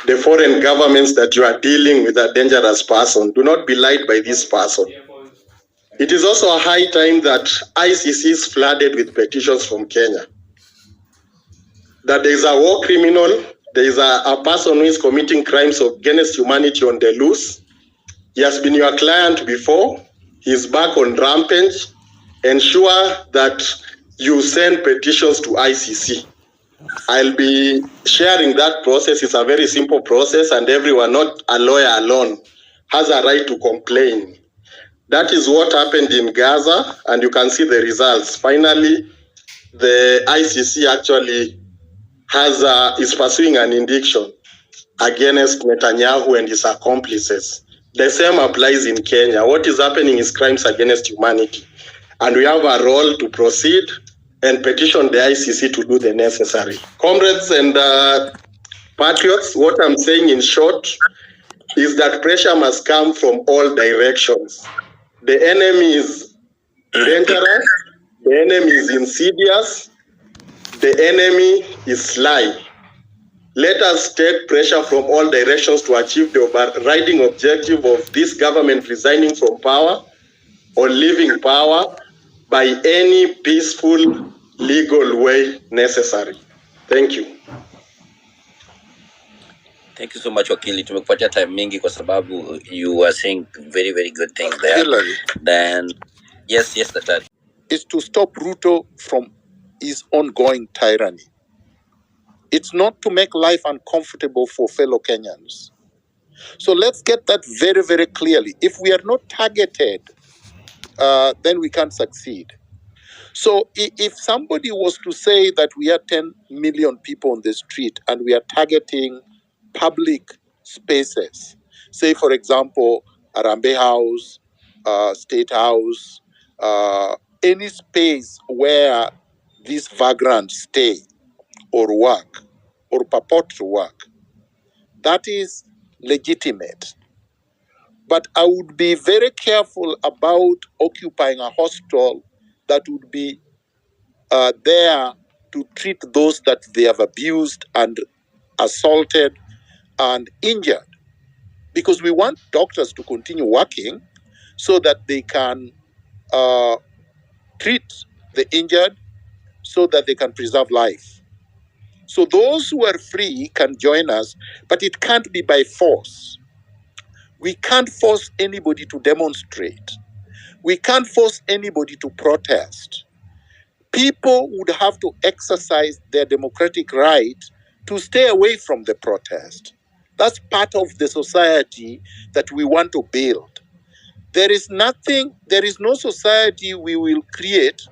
the foreign governments that you are dealing with a dangerous person. Do not be lied by this person. It is also a high time that ICC is flooded with petitions from Kenya. That there is a war criminal, there is a person who is committing crimes against humanity on the loose. He has been your client before. He's back on rampage. Ensure that you send petitions to ICC. I'll be sharing that process. It's a very simple process, and everyone, not a lawyer alone, has a right to complain. That is what happened in Gaza, and you can see the results. Finally, the ICC actually is pursuing an indiction against Netanyahu and his accomplices. The same applies in Kenya. What is happening is crimes against humanity, and we have a role to proceed and petition the ICC to do the necessary. Comrades and patriots, what I'm saying in short is that pressure must come from all directions. The enemy is dangerous, the enemy is insidious, the enemy is sly. Let us take pressure from all directions to achieve the overriding objective of this government resigning from power or leaving power by any peaceful, legal way necessary. Thank you. Thank you so much, Wakili. Tumekupatia time mingi kwa sababu you are saying very, very good things there. Hillary. Then, yes, Daktari. Is to stop Ruto from his ongoing tyranny. It's not to make life uncomfortable for fellow Kenyans. So let's get that very, very clearly. If we are not targeted, then we can't succeed. So if somebody was to say that we are 10 million people on the street and we are targeting public spaces, say, for example, Arambe House, State House, any space where these vagrants stay or work or purport to work, that is legitimate. But I would be very careful about occupying a hostel that would be there to treat those that they have abused and assaulted and injured. Because we want doctors to continue working so that they can treat the injured, so that they can preserve life. So those who are free can join us, but it can't be by force. We can't force anybody to demonstrate. We can't force anybody to protest. People would have to exercise their democratic right to stay away from the protest. That's part of the society that we want to build. There is no society we will create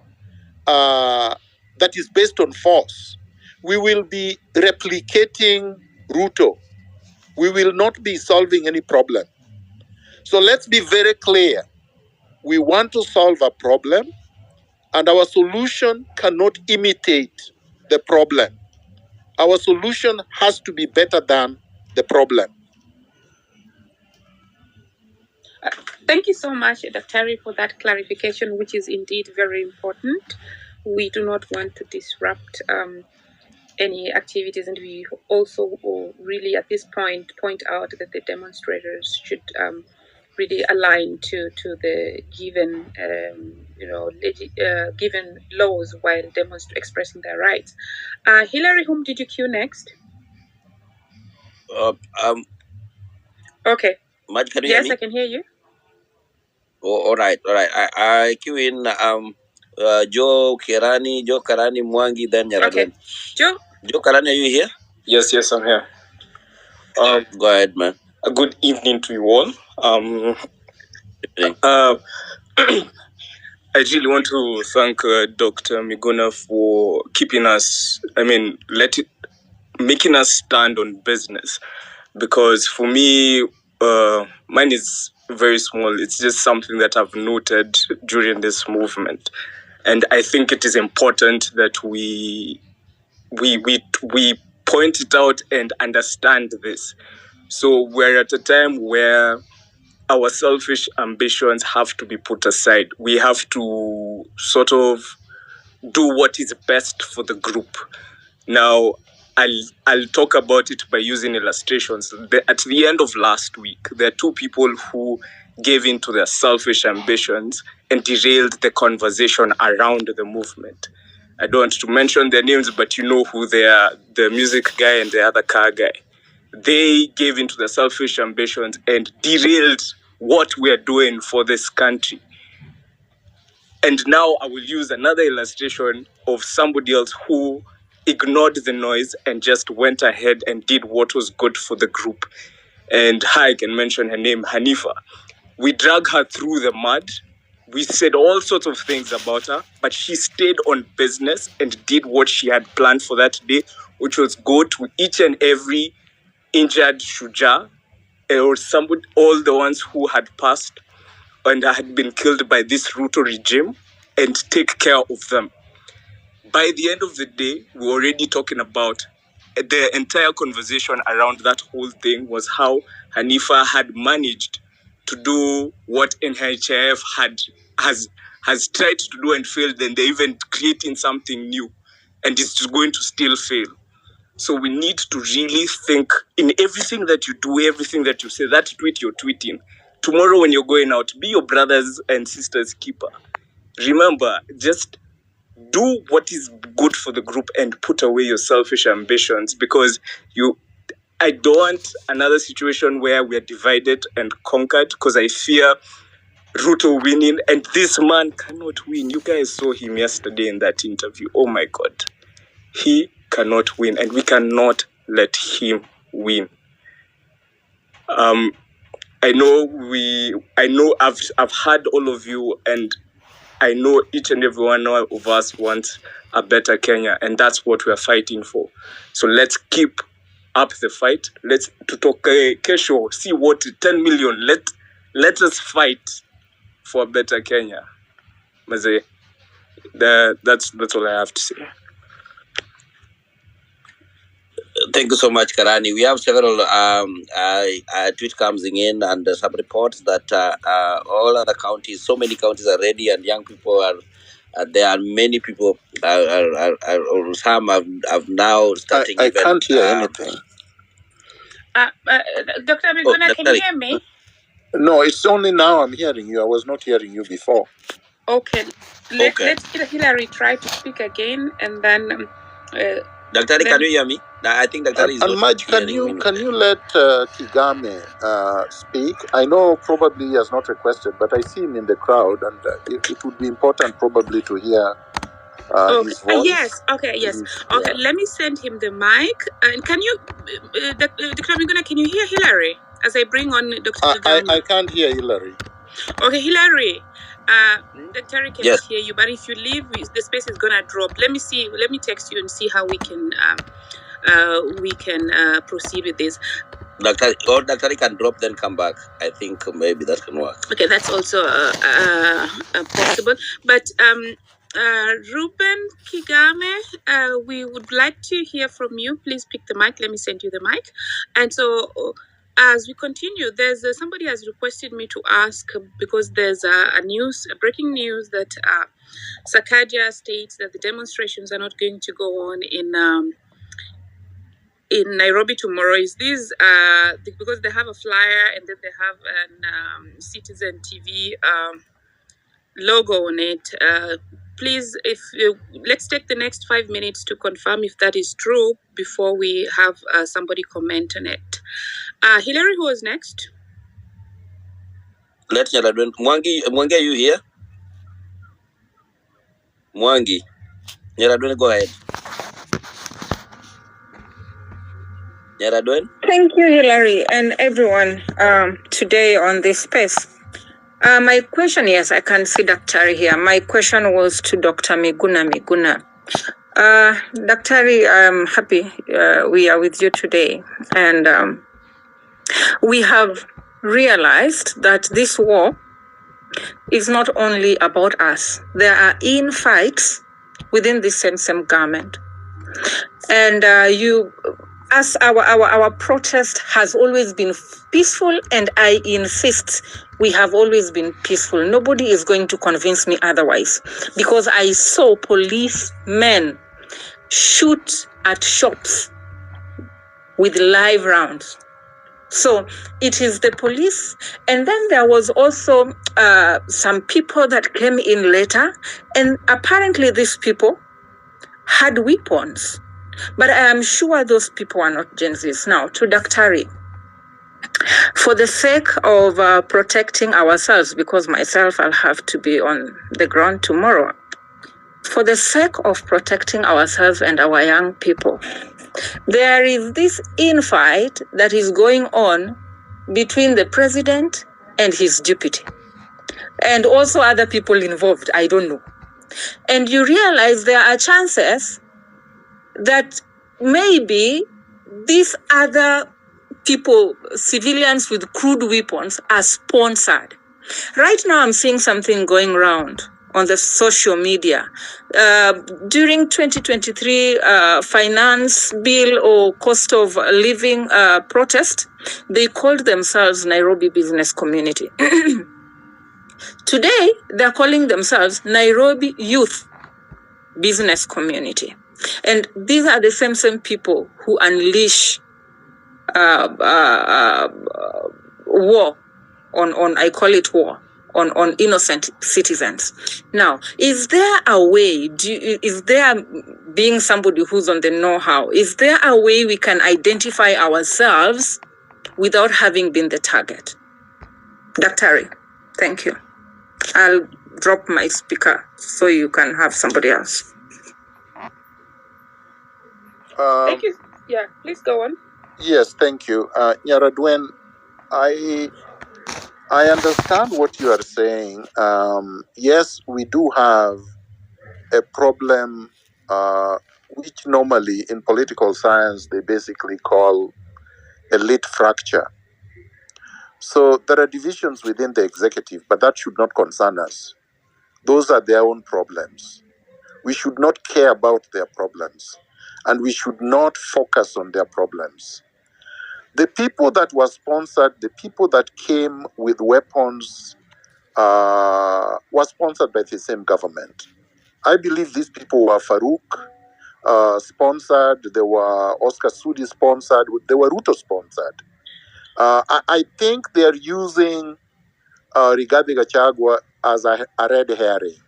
that is based on force. We will be replicating Ruto. We will not be solving any problem. So let's be very clear. We want to solve a problem, and our solution cannot imitate the problem. Our solution has to be better than the problem. Thank you so much, Dr. for that clarification, which is indeed very important. We do not want to disrupt any activities, and we also really at this point out that the demonstrators should really align to the given given laws while expressing their rights. Hillary, whom did you queue next? Okay. Maj, can you yes, hear me? I can hear you. Oh, all right. I queue in Joe Karani Mwangi, then Nyaragwen. Okay. Joe Karani, are you here? Yes, I'm here. Go ahead, man. A good evening to you all. I really want to thank Dr. Miguna for making us stand on business. Because for me, mine is very small. It's just something that I've noted during this movement. And I think it is important that we point it out and understand this. So we're at a time where our selfish ambitions have to be put aside. We have to sort of do what is best for the group. Now, I'll talk about it by using illustrations. At the end of last week, there are two people who gave in to their selfish ambitions and derailed the conversation around the movement. I don't want to mention their names, but you know who they are, the music guy and the other car guy. They gave in to their selfish ambitions and derailed what we're doing for this country. And now I will use another illustration of somebody else who ignored the noise and just went ahead and did what was good for the group. And I can mention her name, Hanifa. We dragged her through the mud. We said all sorts of things about her, but she stayed on business and did what she had planned for that day, which was go to each and every injured Shuja or somebody, all the ones who had passed and had been killed by this Ruto regime, and take care of them. By the end of the day, we were already talking about the entire conversation around that whole thing was how Hanifa had managed to do what NHIF has tried to do and failed, and they're even creating something new, and it's going to still fail. So we need to really think in everything that you do, everything that you say, that tweet you're tweeting. Tomorrow when you're going out, be your brothers and sisters' keeper. Remember, just do what is good for the group and put away your selfish ambitions, because I don't want another situation where we are divided and conquered, because I fear Ruto winning, and this man cannot win. You guys saw him yesterday in that interview. Oh my God. He cannot win, and we cannot let him win. I know I've heard all of you, and I know each and every one of us wants a better Kenya, and that's what we're fighting for. So let's keep up the fight. Let's to talk kesho, see what 10 million. Let us fight for a better Kenya. Maze, that's all I have to say. Thank you so much, Karani. We have several tweets coming in and some reports that all other counties, so many counties are ready, and young people are. There are many people. Some have now starting. I can't hear anything. Dr. Miguna, can you hear me? No, it's only now I'm hearing you. I was not hearing you before. Okay. Let Hillary try to speak again, and then. Dr. Can you hear me? I think Dr. is and Maj, can you let Kigame speak? I know probably he has not requested, but I see him in the crowd, and it would be important probably to hear his voice. Yes. Okay. Yes. Okay. Let me send him the mic. And can you, Dr. Miguna, can you hear Hillary as I bring on Dr. Kigame? I can't hear Hillary. Okay, Hillary. Dr. Terry cannot hear you, but if you leave, the space is gonna drop. Let me see. Let me text you and see how we can proceed with this. Dr. can drop, then come back. I think maybe that can work. Okay, that's also possible. But Ruben Kigame, we would like to hear from you. Please pick the mic. Let me send you the mic. And so, as we continue, there's somebody has requested me to ask, because there's a breaking news that Sakaja states that the demonstrations are not going to go on in Nairobi tomorrow. Is this because they have a flyer and then they have an Citizen TV logo on it? Please, let's take the next 5 minutes to confirm if that is true before we have somebody comment on it. Hillary, who was next? Let's hear that. Mwangi, are you here? Mwangi, Nyaradwen, go ahead. Nyaradwen? Thank you, Hillary, and everyone today on this space. My question, yes, I can see Dr. here. My question was to Dr. Miguna Miguna. Dr. I'm happy we are with you today. And we have realized that this war is not only about us. There are infights within the same government. And as our protest has always been peaceful, and I insist we have always been peaceful. Nobody is going to convince me otherwise, because I saw policemen shoot at shops with live rounds. So it is the police. And then there was also some people that came in later. And apparently these people had weapons. But I am sure those people are not Gen Zs. Now, to Dr. For the sake of protecting ourselves, because myself, I'll have to be on the ground tomorrow. For the sake of protecting ourselves and our young people, there is this infight that is going on between the president and his deputy, and also other people involved, I don't know. And you realize there are chances that maybe these other people, civilians with crude weapons, are sponsored. Right now, I'm seeing something going around on the social media. During 2023 finance bill or cost of living protest, they called themselves Nairobi Business Community. Today, they're calling themselves Nairobi Youth Business Community. And these are the same people who unleash war on I call it war on innocent citizens. Now, is there a way? Is there, being somebody who's on the know-how, is there a way we can identify ourselves without having been the target? Dr. Thank you. I'll drop my speaker so you can have somebody else. Thank you. Yeah, please go on. Yes, thank you. Nyaradwen, I understand what you are saying. Yes, we do have a problem, which normally in political science they basically call elite fracture. So there are divisions within the executive, but that should not concern us. Those are their own problems. We should not care about their problems, and we should not focus on their problems. The people that were sponsored, the people that came with weapons, were sponsored by the same government. I believe these people were Farouk sponsored, they were Oscar Sudi sponsored, they were Ruto sponsored. I think they are using Rigathi Gachagua as a red herring.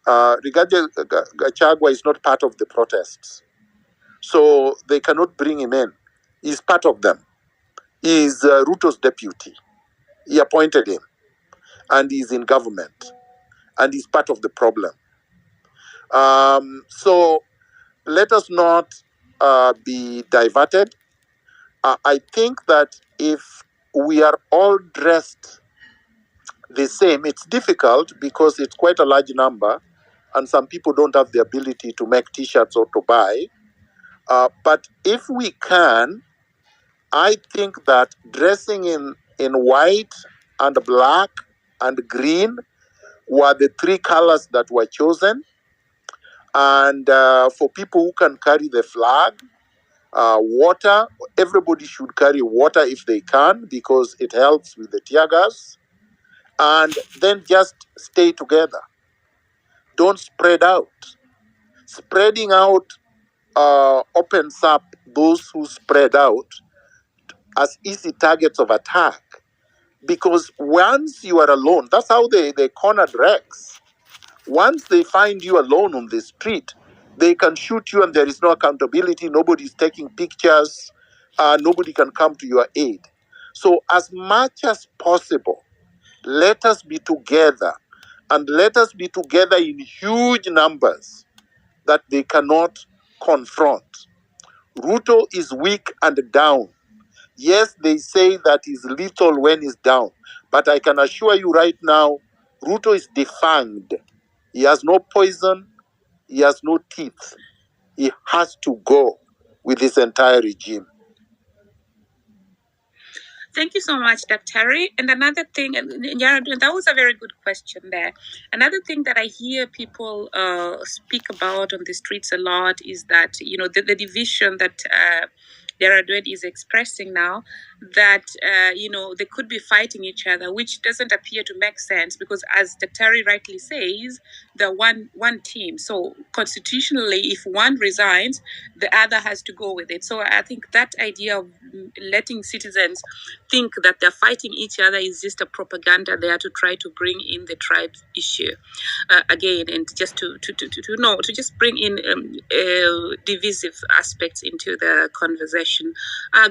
Rigathi Gachagua is not part of the protests, so they cannot bring him in. He's part of them. He's Ruto's deputy. He appointed him, and he's in government, and he's part of the problem. So let us not be diverted. I think that if we are all dressed the same, it's difficult because it's quite a large number, and some people don't have the ability to make T-shirts or to buy. But if we can, I think that dressing in white and black and green were the three colors that were chosen. And for people who can carry the flag, water, everybody should carry water if they can, because it helps with the tear gas. And then just stay together. Don't spread out. Spreading out opens up those who spread out as easy targets of attack. Because once you are alone, that's how they cornered Rex. Once they find you alone on the street, they can shoot you and there is no accountability. Nobody's taking pictures. Nobody can come to your aid. So as much as possible, let us be together, and let us be together in huge numbers that they cannot confront. Ruto is weak and down. Yes, they say that he's lethal when he's down, but I can assure you right now, Ruto is defanged. He has no poison. He has no teeth. He has to go with this entire regime. Thank you so much, Dr. And another thing, and that was a very good question there. Another thing that I hear people speak about on the streets a lot is that, the division that Yaradwed is expressing now that, they could be fighting each other, which doesn't appear to make sense because, as Daktari rightly says, they're one team. So constitutionally, if one resigns, the other has to go with it. So I think that idea of letting citizens think that they're fighting each other is just a propaganda there to try to bring in the tribe issue again, and just to just bring in divisive aspects into the conversation.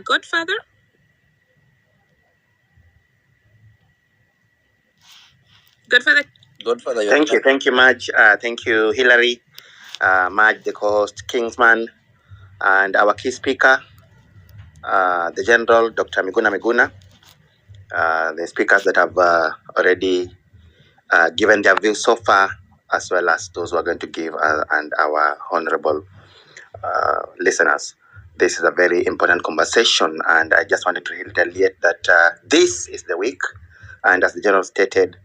Godfather. Godfather, Thank you, Madge. Thank you, Hillary, Madge, the co-host, Kingsman, and our key speaker, the General, Dr. Miguna Miguna, the speakers that have already given their views so far, as well as those who are going to give, and our honorable listeners. This is a very important conversation, and I just wanted to reiterate that this is the week, and as the General stated,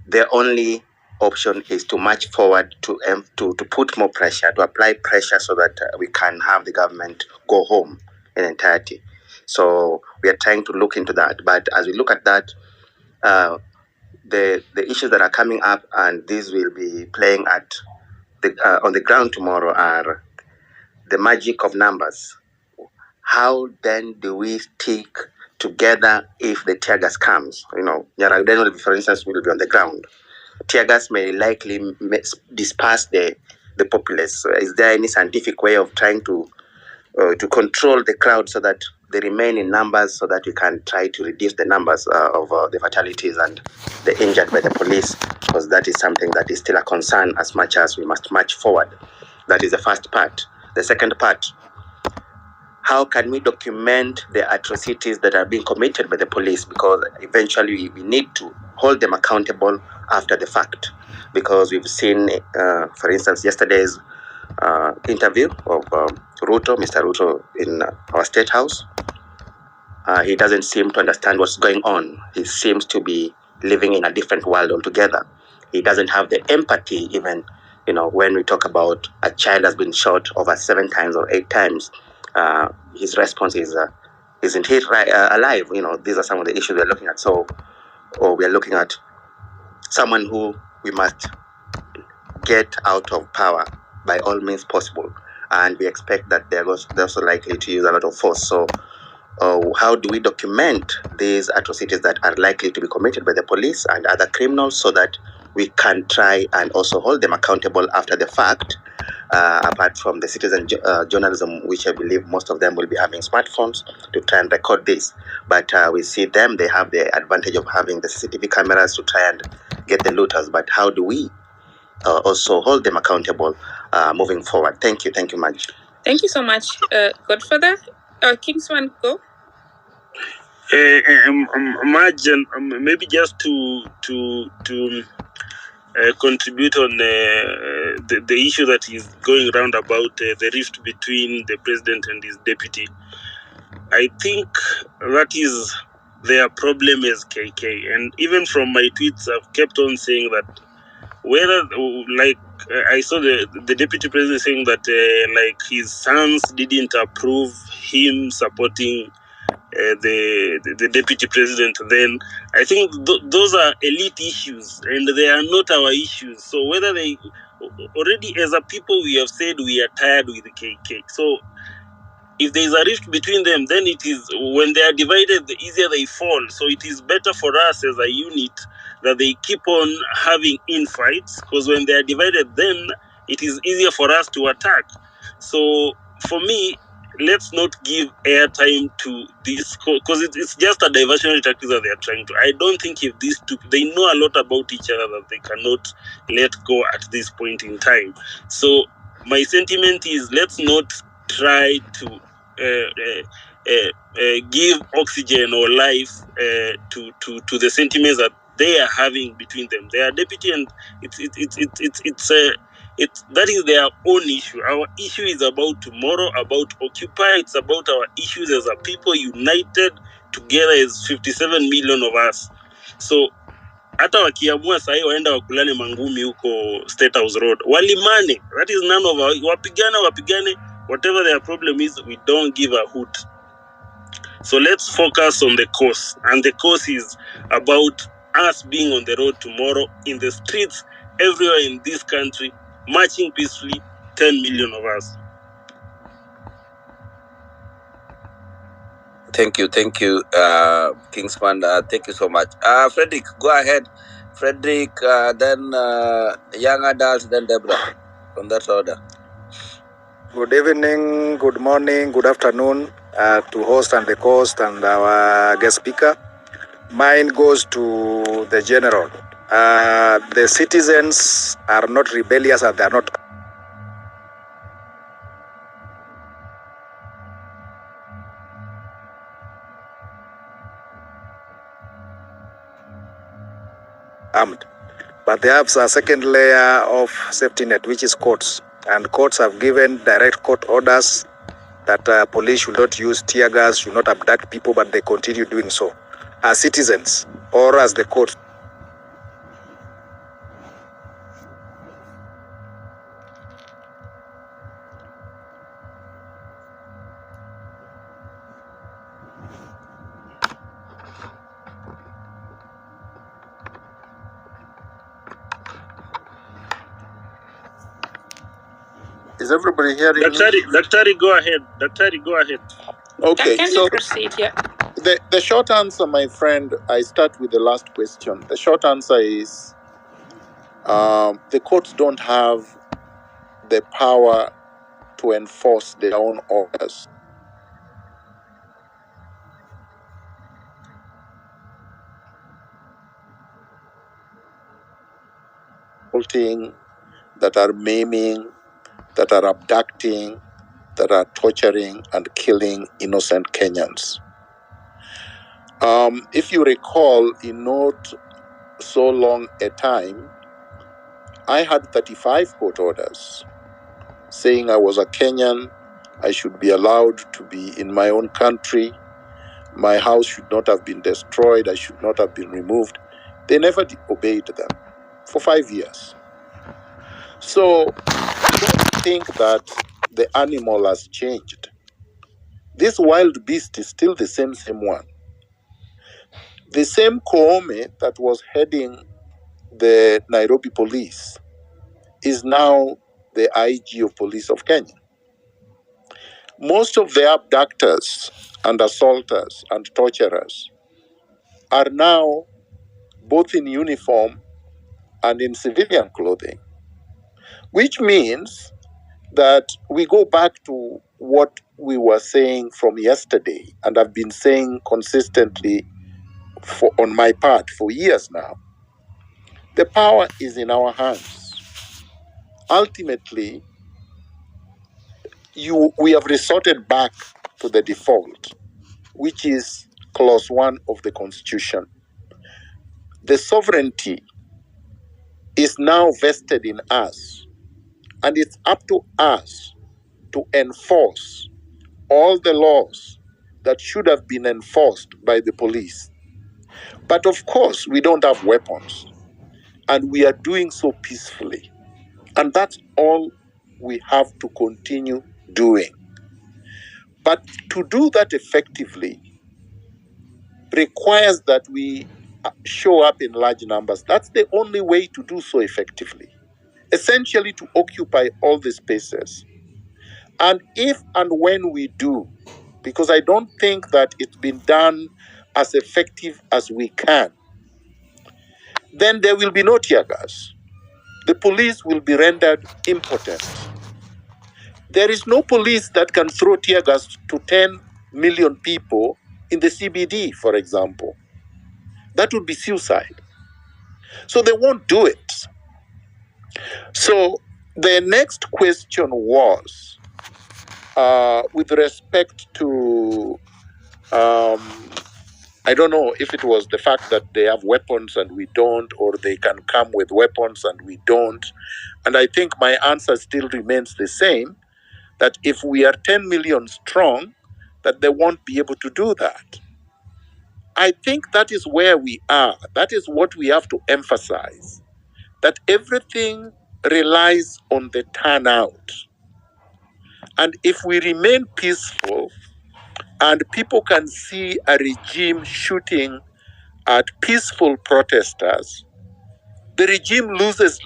the only option is to march forward to put more pressure, to apply pressure so that we can have the government go home in entirety. So we are trying to look into that. But as we look at that, the issues that are coming up, and these will be playing at on the ground tomorrow, are the magic of numbers. How then do we stick together if the tear gas comes? Nyaragden, for instance, will be on the ground. Tear gas may likely disperse the populace. So is there any scientific way of trying to control the crowd so that they remain in numbers, so that we can try to reduce the numbers of the fatalities and the injured by the police? Because that is something that is still a concern, as much as we must march forward. That is the first part. The second part, how can we document the atrocities that are being committed by the police? Because eventually we need to hold them accountable after the fact. Because we've seen, for instance, yesterday's interview of Ruto, Mr. Ruto, in our State House. He doesn't seem to understand what's going on. He seems to be living in a different world altogether. He doesn't have the empathy, even, when we talk about a child has been shot over 7 times or 8 times. His response is, isn't he alive? These are some of the issues we're looking at. So, or we're looking at someone who we must get out of power by all means possible. And we expect that they're also likely to use a lot of force. So how do we document these atrocities that are likely to be committed by the police and other criminals, so that we can try and also hold them accountable after the fact, apart from the citizen journalism, which I believe most of them will be having smartphones to try and record this. But we see them, they have the advantage of having the CCTV cameras to try and get the looters. But how do we also hold them accountable moving forward? Thank you much. Thank you so much, Godfather. Kingsman, go. Imagine maybe just to contribute on the issue that is going around about the rift between the president and his deputy. I think that is their problem as KK, and even from my tweets, I've kept on saying that whether, I saw the deputy president saying that his sons didn't approve him supporting the deputy president, then I think those are elite issues and they are not our issues. So whether they already, as a people, we have said we are tired with the KK. So if there is a rift between them, then it is, when they are divided, the easier they fall. So it is better for us as a unit that they keep on having infights, because when they are divided, then it is easier for us to attack. So for me, let's not give airtime to this, because it's just a diversionary tactic that they are trying to. I don't think if these two, they know a lot about each other that they cannot let go at this point in time. So my sentiment is, let's not try to give oxygen or life to the sentiments that they are having between them. They are deputy, and that is their own issue. Our issue is about tomorrow, about Occupy. It's about our issues as a people united together as 57 million of us. So hata wakiamua sahi waenda wakulane mangumi huko State House Road, walimane. That is none of our, wapigane Whatever their problem is, we don't give a hoot. So let's focus on the cause. And the cause is about us being on the road tomorrow, in the streets, everywhere in this country, marching peacefully, 10 million of us. Thank you, Kingsman. Thank you so much. Frederick, go ahead. Frederick, then young adults, then Deborah, on that order. Good evening, good morning, good afternoon to host and the host and our guest speaker. Mine goes to the general. The citizens are not rebellious and they are not armed. But they have a second layer of safety net, which is courts. And courts have given direct court orders that police should not use tear gas, should not abduct people, but they continue doing so. As citizens, or as the court. Is everybody hearing me? Daktari, go ahead. Daktari, go ahead. Okay, Can so you proceed? Yeah. the short answer, my friend, I start with the last question. The short answer is the courts don't have the power to enforce their own orders. That are maiming, that are abducting, that are torturing and killing innocent Kenyans. If you recall, in not so long a time, I had 35 court orders saying I was a Kenyan, I should be allowed to be in my own country, my house should not have been destroyed, I should not have been removed. They never obeyed them for 5 years. So don't think that the animal has changed. This wild beast is still the same one. The same Koome that was heading the Nairobi police is now the IG of police of Kenya. Most of the abductors and assaulters and torturers are now both in uniform and in civilian clothing, which means that we go back to what we were saying from yesterday, and I've been saying consistently on my part for years now. The power is in our hands. Ultimately, we have resorted back to the default, which is clause 1 of the Constitution. The sovereignty is now vested in us, and it's up to us to enforce all the laws that should have been enforced by the police. But of course, we don't have weapons, and we are doing so peacefully. And that's all we have to continue doing. But to do that effectively requires that we show up in large numbers. That's the only way to do so effectively. Essentially, to occupy all the spaces. And if and when we do, because I don't think that it's been done as effective as we can, then there will be no tear gas. The police will be rendered impotent. There is no police that can throw tear gas to 10 million people in the CBD, for example. That would be suicide. So they won't do it. So the next question was, with respect to, I don't know if it was the fact that they have weapons and we don't, or they can come with weapons and we don't. And I think my answer still remains the same, that if we are 10 million strong, that they won't be able to do that. I think that is where we are. That is what we have to emphasize, that everything relies on the turnout. And if we remain peaceful and people can see a regime shooting at peaceful protesters, the regime loses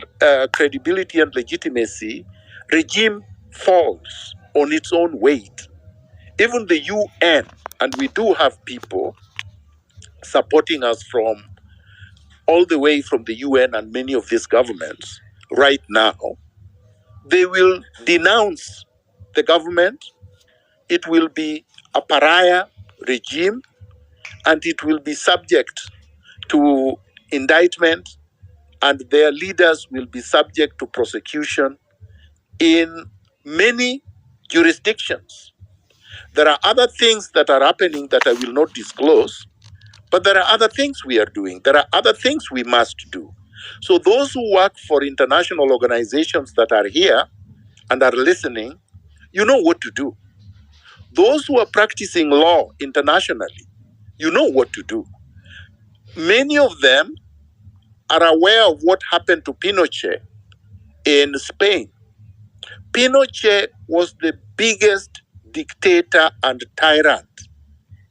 credibility and legitimacy. Regime falls on its own weight. Even the UN, and we do have people supporting us from all the way from the UN and many of these governments right now, they will denounce the government. It will be a pariah regime, and it will be subject to indictment, and their leaders will be subject to prosecution in many jurisdictions. There are other things that are happening that I will not disclose, but there are other things we are doing. There are other things we must do. So those who work for international organizations that are here and are listening, you know what to do. Those who are practicing law internationally, you know what to do. Many of them are aware of what happened to Pinochet in Spain. Pinochet was the biggest dictator and tyrant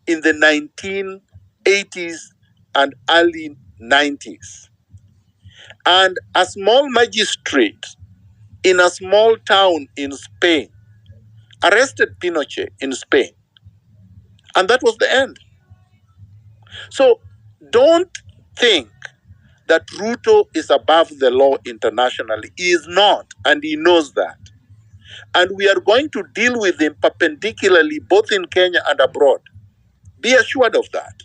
in the 1980s and early 90s. And a small magistrate in a small town in Spain arrested Pinochet in Spain. And that was the end. So don't think that Ruto is above the law internationally. He is not, and he knows that. And we are going to deal with him perpendicularly, both in Kenya and abroad. Be assured of that.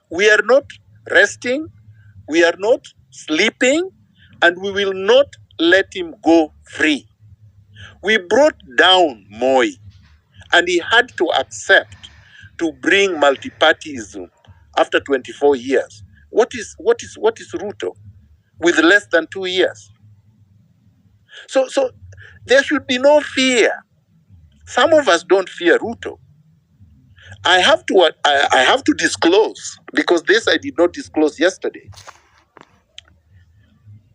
We are not resting, we are not sleeping, and we will not let him go free. We brought down Moi, and he had to accept to bring multipartyism after 24 years. What is Ruto with less than 2 years? So there should be no fear. Some of us don't fear Ruto. I have to disclose, because this I did not disclose yesterday.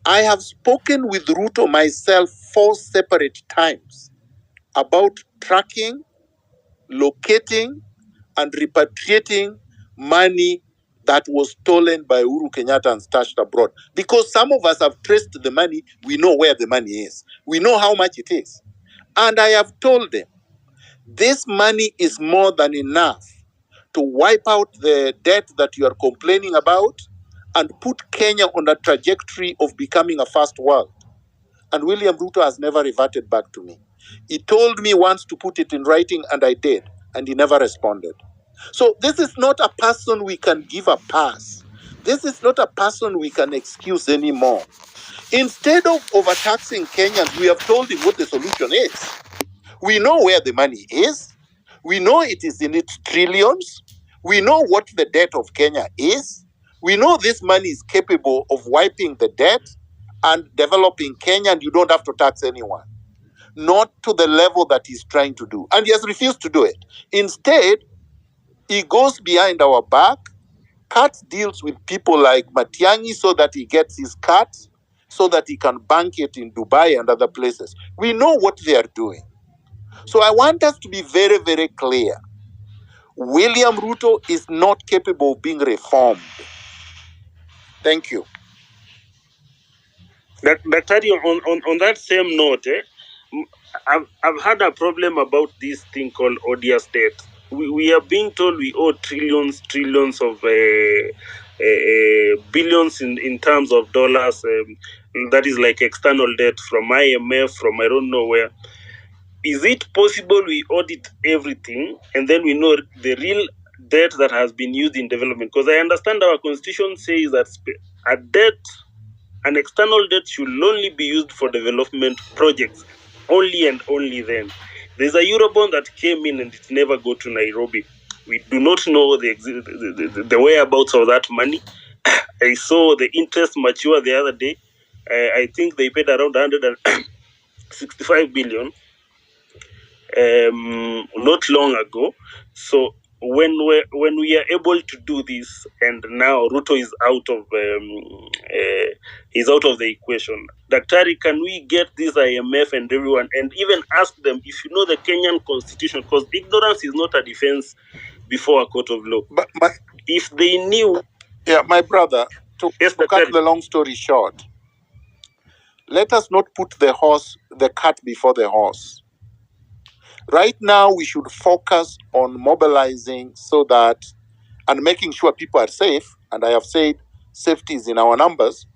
I have spoken with Ruto myself 4 separate times about tracking, locating, and repatriating money that was stolen by Uhuru Kenyatta and stashed abroad. Because some of us have traced the money, we know where the money is. We know how much it is. And I have told them, this money is more than enough to wipe out the debt that you are complaining about and put Kenya on a trajectory of becoming a first world. And William Ruto has never reverted back to me. He told me once to put it in writing, and I did, and he never responded. So this is not a person we can give a pass. This is not a person we can excuse anymore. Instead of overtaxing Kenyans, we have told him what the solution is. We know where the money is. We know it is in its trillions. We know what the debt of Kenya is. We know this money is capable of wiping the debt and developing Kenya, and you don't have to tax anyone. Not to the level that he's trying to do. And he has refused to do it. Instead, he goes behind our back, cuts deals with people like Matiang'i so that he gets his cut, so that he can bank it in Dubai and other places. We know what they are doing. So I want us to be very, very clear. William Ruto is not capable of being reformed. Thank you. Daktari, on that same note, I've had a problem about this thing called odious debt. We are being told we owe trillions of billions in terms of dollars. That is like external debt from IMF, from I don't know where. Is it possible we audit everything and then we know the real debt that has been used in development? Because I understand our constitution says that an external debt should only be used for development projects, only and only then. There's a Eurobond that came in and it never got to Nairobi. We do not know the whereabouts of that money. I saw the interest mature the other day. I think they paid around 165 billion not long ago. So when we are able to do this, and now Ruto is out of the equation. Daktari, can we get this IMF and everyone, and even ask them if you know the Kenyan constitution, because ignorance is not a defense before a court of law. But if they knew, my brother, to cut the long story short, let us not put the cart before the horse. Right now, we should focus on mobilizing and making sure people are safe. And I have said safety is in our numbers.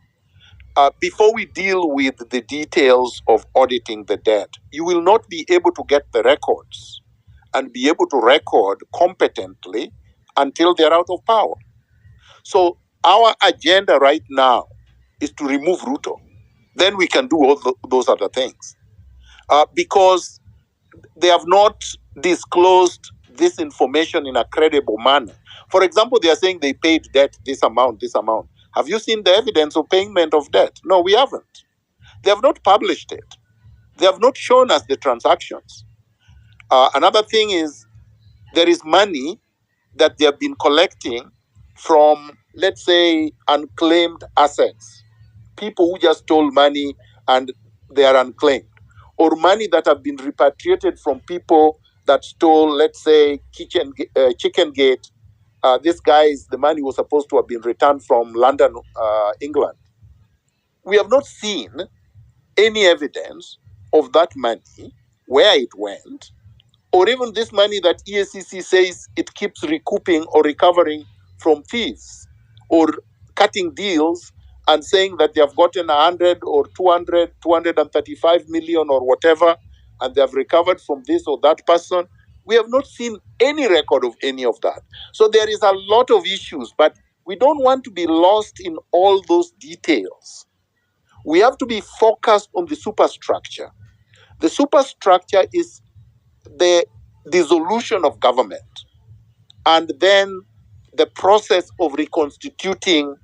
Before we deal with the details of auditing the debt, you will not be able to get the records and be able to record competently until they're out of power. So our agenda right now is to remove Ruto. Then we can do all those other things. Because they have not disclosed this information in a credible manner. For example, they are saying they paid debt, this amount. Have you seen the evidence of payment of debt? No, we haven't. They have not published it. They have not shown us the transactions. Another thing is there is money that they have been collecting from, let's say, unclaimed assets. People who just stole money and they are unclaimed. Or money that have been repatriated from people that stole, let's say, Chicken Gate. The money was supposed to have been returned from London, England. We have not seen any evidence of that money, where it went, or even this money that EACC says it keeps recouping or recovering from thieves, or cutting deals and saying that they have gotten 100 or 200, 235 million or whatever, and they have recovered from this or that person. We have not seen any record of any of that. So there is a lot of issues, but we don't want to be lost in all those details. We have to be focused on the superstructure. The superstructure is the dissolution of government, and then the process of reconstituting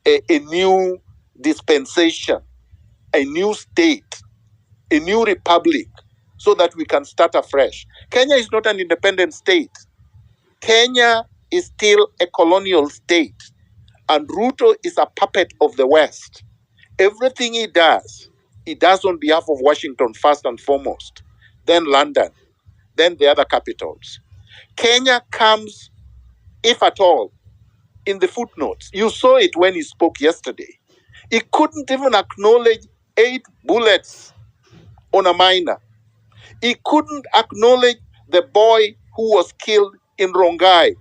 a new dispensation, a new state, a new republic, so that we can start afresh. Kenya is not an independent state. Kenya is still a colonial state, and Ruto is a puppet of the West. Everything he does on behalf of Washington first and foremost, then London, then the other capitals. Kenya comes, if at all, in the footnotes. You saw it when he spoke yesterday. He couldn't even acknowledge 8 bullets on a miner. He couldn't acknowledge the boy who was killed in Rongai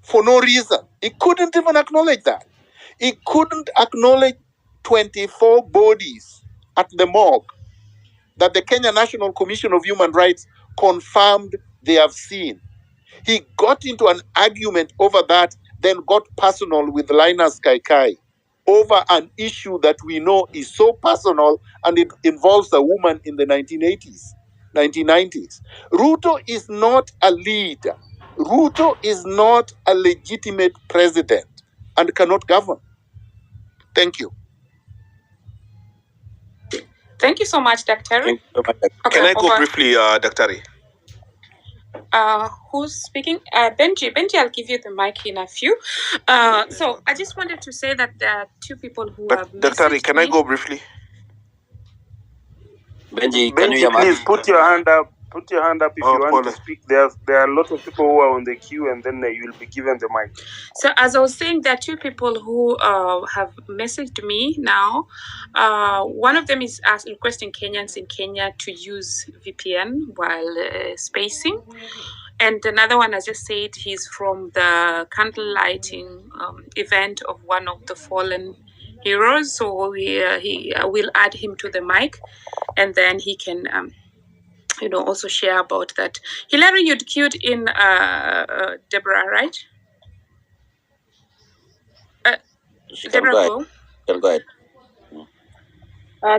for no reason. He couldn't even acknowledge that. He couldn't acknowledge 24 bodies at the morgue that the Kenya National Commission of Human Rights confirmed they have seen. He got into an argument over that, then got personal with Linus Kaikai over an issue that we know is so personal, and it involves a woman in the 1990s. Ruto is not a leader. Ruto is not a legitimate president and cannot govern. Thank you. Thank you so much, Daktari. Can I go briefly, Daktari? Who's speaking? Benji, I'll give you the mic in a few. So I just wanted to say that there are 2 people who have Daktari, can I go briefly? Benji, please put your hand up. Put your hand up if you want to speak. There are a lot of people who are on the queue, and then you will be given the mic. So as I was saying, there are 2 people who have messaged me now. One of them is requesting Kenyans in Kenya to use VPN while spacing. And another one, as I just said, he's from the candle lighting event of one of the fallen heroes. So he will add him to the mic, and then he can also share about that. Hilary, you'd queued in Deborah, right? Deborah, go ahead.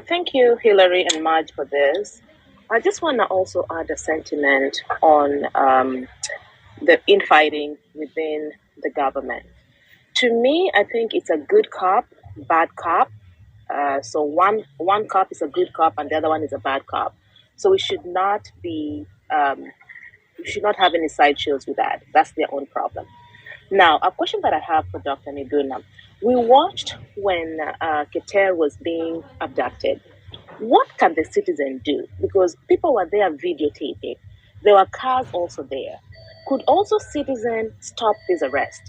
Thank you, Hilary and Marge, for this. I just want to also add a sentiment on the infighting within the government. To me, I think it's a good cop, bad cop. So one cop is a good cop and the other one is a bad cop. So we should not be We should not have any side shows with that. That's their own problem. Now, a question that I have for Dr. Miguna. We watched when Keter was being abducted. What can the citizen do? Because people were there videotaping. There were cars also there. Could also citizens stop this arrest?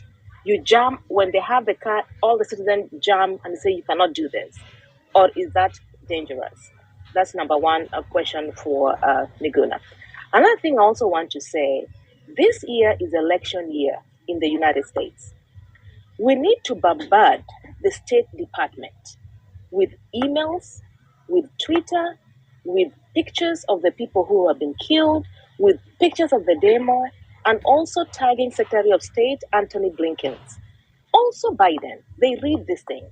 You jam, when they have the car, all the citizens jam and say you cannot do this. Or is that dangerous? That's number one, a question for Miguna. Another thing I also want to say, this year is election year in the United States. We need to bombard the State Department with emails, with Twitter, with pictures of the people who have been killed, with pictures of the demo, and also tagging Secretary of State Antony Blinken. Also Biden, they read these things.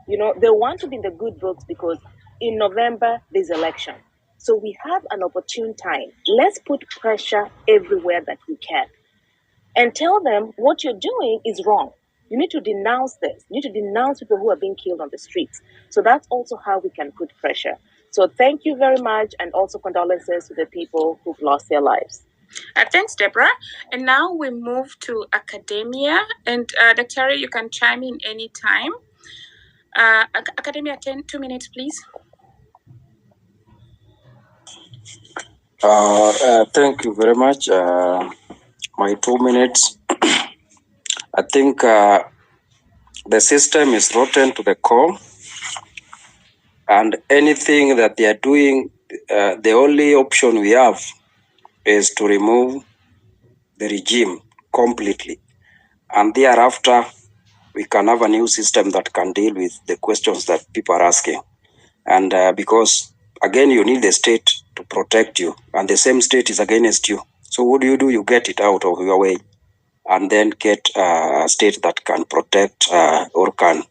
You know, they want to be in the good books because in November there's election. So we have an opportune time. Let's put pressure everywhere that we can and tell them what you're doing is wrong. You need to denounce this. You need to denounce people who are being killed on the streets. So that's also how we can put pressure. So thank you very much, and also condolences to the people who've lost their lives. Thanks, Deborah. And now we move to academia. And Dr. you can chime in anytime. Academia, 2 minutes, please. Thank you very much. My 2 minutes. I think the system is rotten to the core, and anything that they are doing, the only option we have is to remove the regime completely, and thereafter we can have a new system that can deal with the questions that people are asking. And because again, you need the state to protect you, and the same state is against you. So what do? You get it out of your way, and then get a state that can protect or can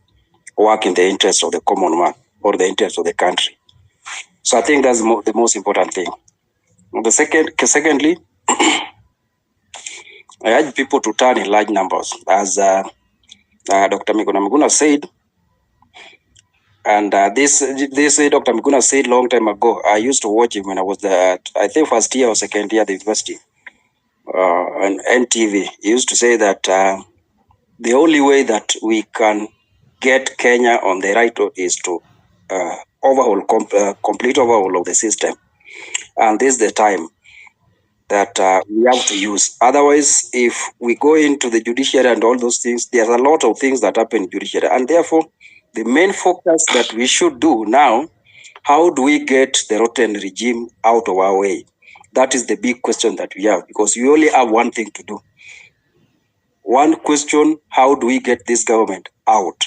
work in the interest of the common man or the interest of the country. So I think that's the most important thing. Secondly, I urge people to turn in large numbers, as Dr. Miguna Miguna said. And this Dr. Miguna said long time ago. I used to watch him when I was there, I think first year or second year at the university, on NTV. He used to say that the only way that we can get Kenya on the right road is to complete overhaul of the system. And this is the time that we have to use. Otherwise, if we go into the judiciary and all those things, there's a lot of things that happen in judiciary. And therefore, the main focus that we should do now, how do we get the rotten regime out of our way? That is the big question that we have, because we only have one thing to do. One question, how do we get this government out?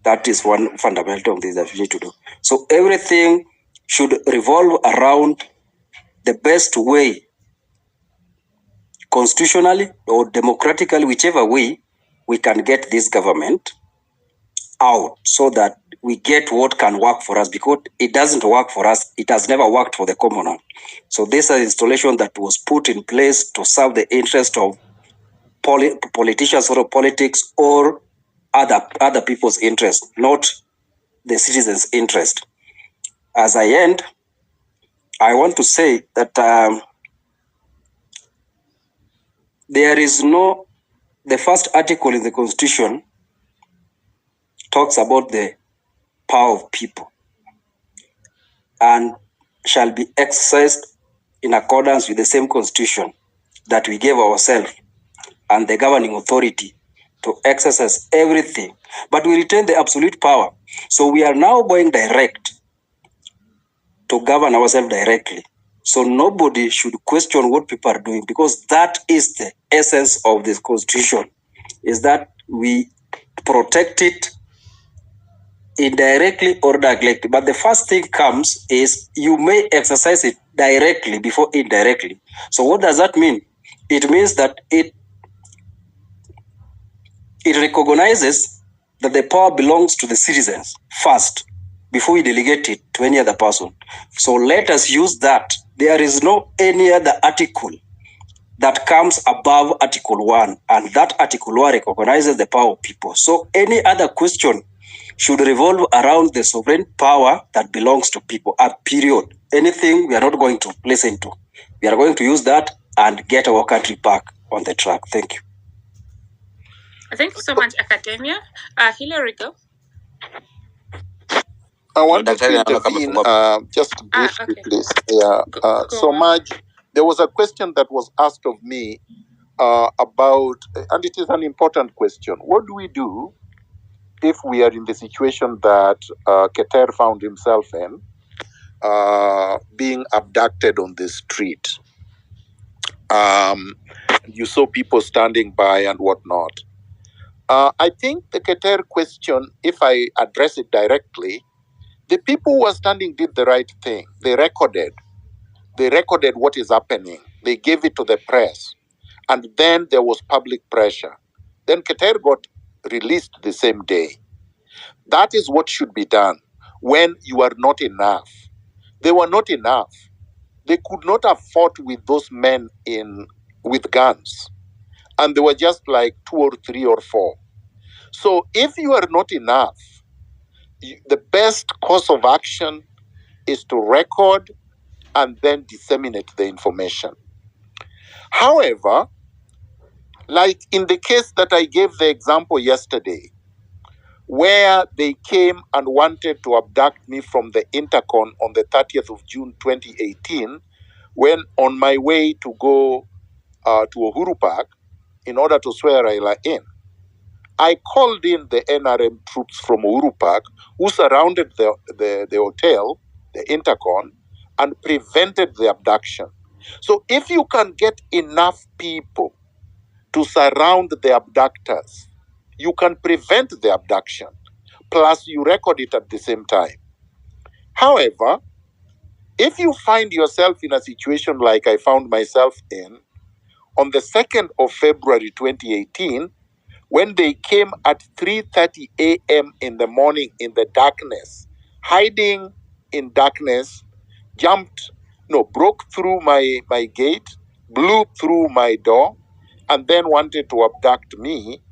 That is one fundamental thing that we need to do. So everything should revolve around the best way, constitutionally or democratically, whichever way we can get this government out, so that we get what can work for us, because it doesn't work for us. It has never worked for the common man. So this is an installation that was put in place to serve the interest of politicians or politics or other people's interest, not the citizens' interest. As I end, I want to say that there is the first article in the Constitution talks about the power of people and shall be exercised in accordance with the same Constitution that we gave ourselves and the governing authority to exercise everything, but we retain the absolute power. So we are now going direct to govern ourselves directly. So nobody should question what people are doing, because that is the essence of this Constitution, is that we protect it indirectly or directly. But the first thing comes is you may exercise it directly before indirectly. So what does that mean? It means that it recognizes that the power belongs to the citizens first, before we delegate it to any other person. So let us use that. There is no any other article that comes above Article 1, and that Article 1 recognizes the power of people. So any other question should revolve around the sovereign power that belongs to people, period. Anything we are not going to listen to. We are going to use that and get our country back on the track. Thank you. Thank you so much, Academia. Hillary, go. I want to Daktari, naona kama intervene fungua. just briefly, Okay. please. Yeah. Go So, on. Maj, there was a question that was asked of me about, and it is an important question. What do we do if we are in the situation that Keter found himself in, being abducted on the street? You saw people standing by and whatnot. I think the Keter question, if I address it directly, the people who were standing did the right thing. They recorded what is happening. They gave it to the press. And then there was public pressure. Then Keter got released the same day. That is what should be done when you are not enough. They were not enough. They could not have fought with those men with guns. And there were just like 2 or 3 or 4. So if you are not enough, the best course of action is to record and then disseminate the information. However, like in the case that I gave the example yesterday, where they came and wanted to abduct me from the Intercon on the 30th of June 2018, when on my way to go to Uhuru Park in order to swear Raila in, I called in the NRM troops from Uhuru Park who surrounded the hotel, the Intercon, and prevented the abduction. So if you can get enough people to surround the abductors, you can prevent the abduction, plus you record it at the same time. However, if you find yourself in a situation like I found myself in, on the 2nd of February 2018, when they came at 3:30 a.m. in the morning in the darkness, hiding in darkness, broke through my gate, blew through my door, and then wanted to abduct me,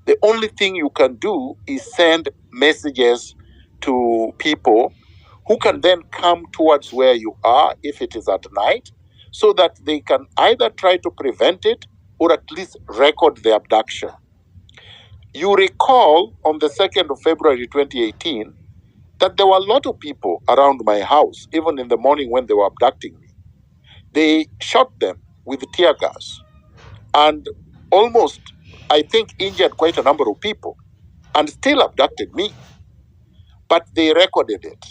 the only thing you can do is send messages to people who can then come towards where you are if it is at night, so that they can either try to prevent it or at least record the abduction. You recall on the 2nd of February 2018 that there were a lot of people around my house, even in the morning when they were abducting me. They shot them with tear gas and almost, I think, injured quite a number of people and still abducted me. But they recorded it.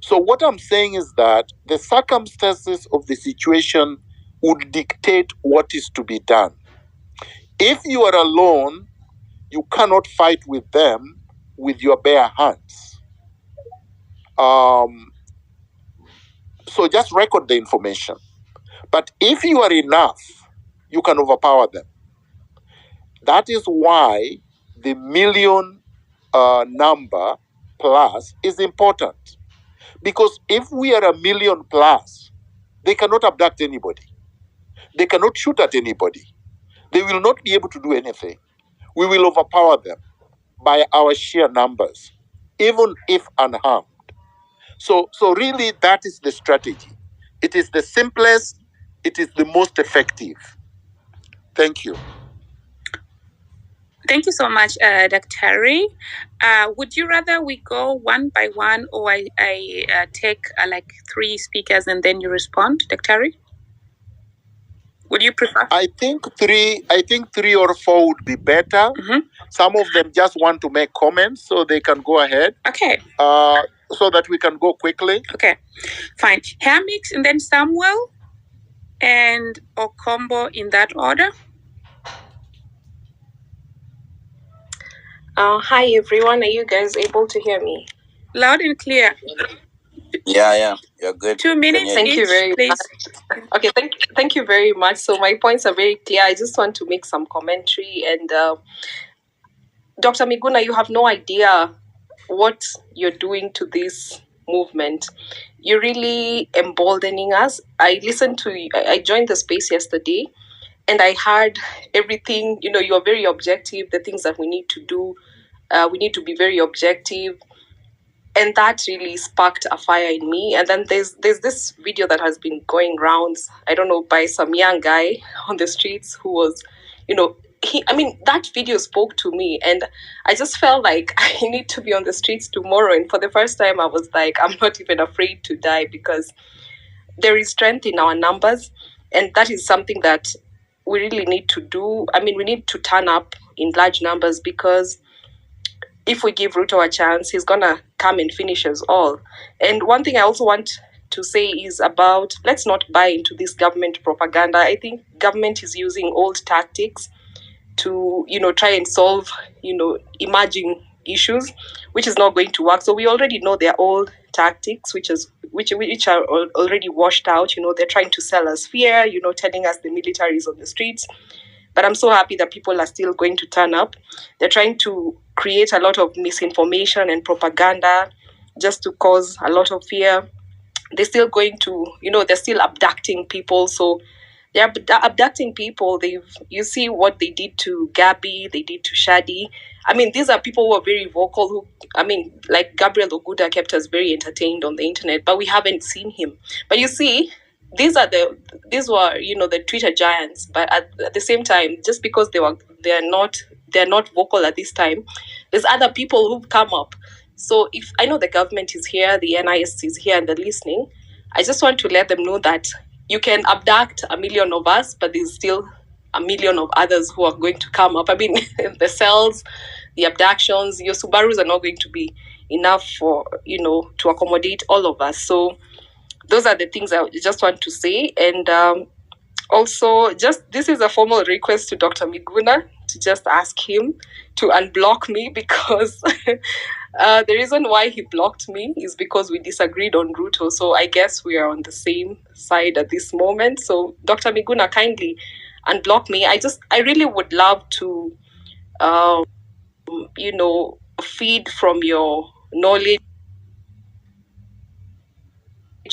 So what I'm saying is that the circumstances of the situation would dictate what is to be done. If you are alone, you cannot fight with them with your bare hands. So just record the information. But if you are enough, you can overpower them. That is why the million number plus is important. Because if we are a million plus, they cannot abduct anybody. They cannot shoot at anybody. They will not be able to do anything. We will overpower them by our sheer numbers, even if unharmed. So really, that is the strategy. It is the simplest. It is the most effective. Thank you. Thank you so much, Dr. Would you rather we go one by one, or I take like 3 speakers and then you respond, Dr. Would you prefer? I think three or 4 would be better. Mm-hmm. Some of them just want to make comments, so they can go ahead. Okay. So that we can go quickly. Okay, fine. Hamix and then Samuel and Okombo in that order. Hi everyone, are you guys able to hear me? Loud and clear. Yeah, you're good. 2 minutes. Thank you very much. Okay, thank you very much. So my points are very clear. I just want to make some commentary. And Dr. Miguna, you have no idea what you're doing to this movement. You're really emboldening us. I joined the space yesterday and I heard everything. You're very objective, the things that we need to do. We need to be very objective. And that really sparked a fire in me. And then there's this video that has been going rounds, I don't know, by some young guy on the streets who was, that video spoke to me, and I just felt like I need to be on the streets tomorrow. And for the first time, I was like, I'm not even afraid to die, because there is strength in our numbers, and that is something that we really need to do. We need to turn up in large numbers, because if we give Ruto a chance, he's gonna come and finish us all. And one thing I also want to say is about, let's not buy into this government propaganda. I think government is using old tactics to, try and solve, emerging issues, which is not going to work. So we already know their old tactics, which are already washed out. They're trying to sell us fear, telling us the military is on the streets. But I'm so happy that people are still going to turn up. They're trying to create a lot of misinformation and propaganda just to cause a lot of fear. They're still going to, they're still abducting people. So they're abducting people. You see what they did to Gabby, they did to Shadi. These are people who are very vocal, like Gabriel Oguda kept us very entertained on the internet, but we haven't seen him. But you see, these were the Twitter giants. But at the same time, just because they're not vocal at this time, there's other people who've come up. So if I know the government is here, the NIS is here, and they're listening, I just want to let them know that you can abduct 1 million of us, but there's still 1 million of others who are going to come up. The cells, the abductions, your Subarus are not going to be enough for, to accommodate all of us. So those are the things I just want to say. And also, this is a formal request to Dr. Miguna to just ask him to unblock me, because the reason why he blocked me is because we disagreed on Ruto. So I guess we are on the same side at this moment. So Dr. Miguna, kindly unblock me. I really would love to, feed from your knowledge,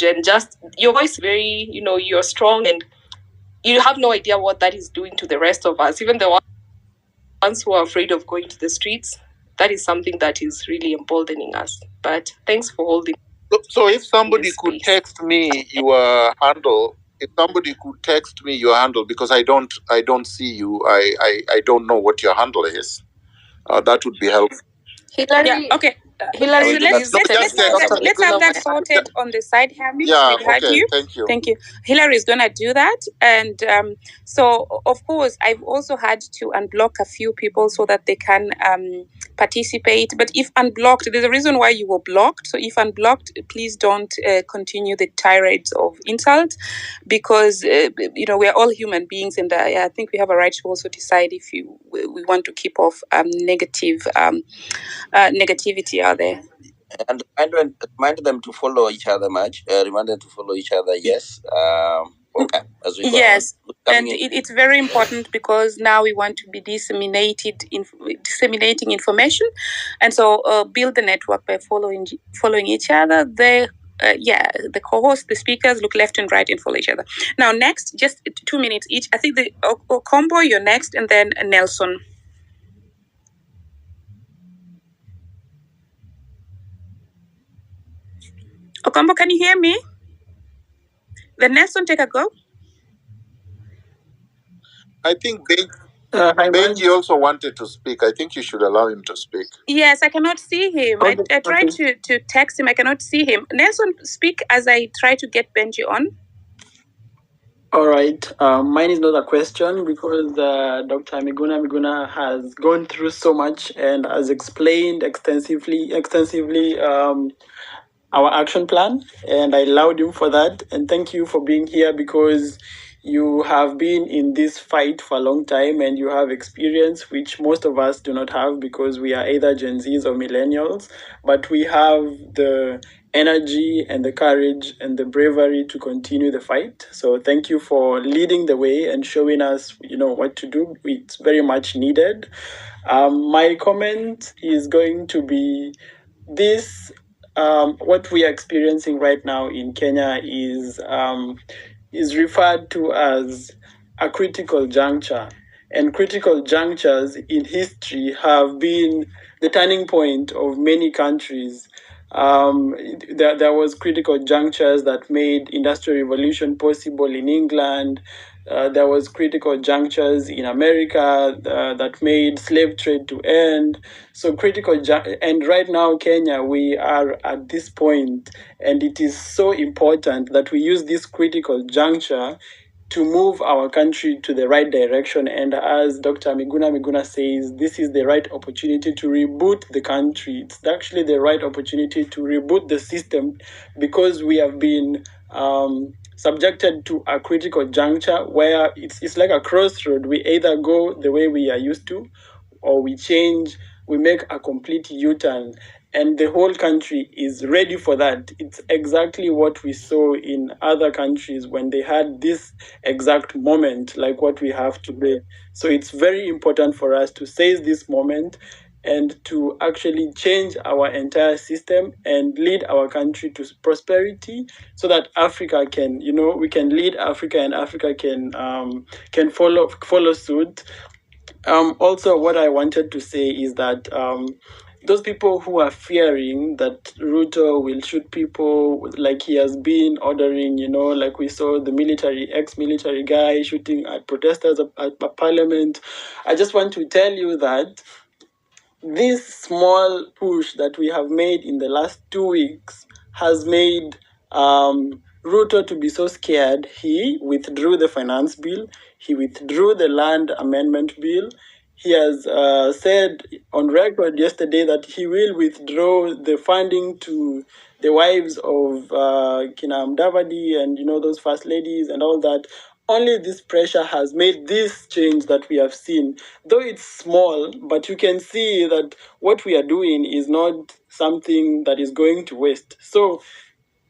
and just your voice very, you're strong, and you have no idea what that is doing to the rest of us, even the ones who are afraid of going to the streets. That is something that is really emboldening us. But thanks for holding. So if somebody could text me your handle, because I don't see you, I don't know what your handle is. That would be helpful. Hillary, yeah, okay. Hillary, let's have that sorted on the side here. Yeah, okay, thank you. Hillary is going to do that. And so, of course, I've also had to unblock a few people so that they can participate. But if unblocked, there's a reason why you were blocked. So if unblocked, please don't continue the tirades of insult, because, we're all human beings. And I think we have a right to also decide if we want to keep off negativity out there. And remind them to follow each other, remind them to follow each other, yes. Okay, as we go yes, and it's very important, because now we want to be disseminating information, and so build the network by following each other. The co-hosts, the speakers, look left and right and follow each other. Now, next, just 2 minutes each. I think the combo, you're next, and then Nelson. Okombo, can you hear me? Then Nelson, take a go. I think Benji also wanted to speak. I think you should allow him to speak. Yes, I cannot see him. I tried to text him. I cannot see him. Nelson, speak as I try to get Benji on. All right. Mine is not a question, because Dr. Miguna has gone through so much and has explained extensively our action plan, and I allowed him for that. And thank you for being here, because you have been in this fight for a long time, and you have experience which most of us do not have, because we are either Gen Zs or millennials, but we have the energy and the courage and the bravery to continue the fight. So thank you for leading the way and showing us, what to do. It's very much needed. My comment is going to be this. What we are experiencing right now in Kenya is referred to as a critical juncture. And critical junctures in history have been the turning point of many countries. There was critical junctures that made industrial revolution possible in England. There was critical junctures in America that made slave trade to end. So and right now Kenya, we are at this point, and it is so important that we use this critical juncture to move our country to the right direction. And as Dr. Miguna Miguna says, this is the right opportunity to reboot the country. It's actually the right opportunity to reboot the system, because we have been subjected to a critical juncture where it's like a crossroad. We either go the way we are used to, or we change, we make a complete U-turn. And the whole country is ready for that. It's exactly what we saw in other countries when they had this exact moment, like what we have today. So it's very important for us to seize this moment and to actually change our entire system and lead our country to prosperity, so that Africa can, we can lead Africa, and Africa can follow suit. Also, what I wanted to say is that those people who are fearing that Ruto will shoot people like he has been ordering, like we saw the ex-military guy shooting at protesters at parliament, I just want to tell you that this small push that we have made in the last 2 weeks has made Ruto to be so scared. He withdrew the finance bill. He withdrew the land amendment bill. He has said on record yesterday that he will withdraw the funding to the wives of Kina Mdavadi and, those first ladies and all that. Only this pressure has made this change that we have seen. Though it's small, but you can see that what we are doing is not something that is going to waste. So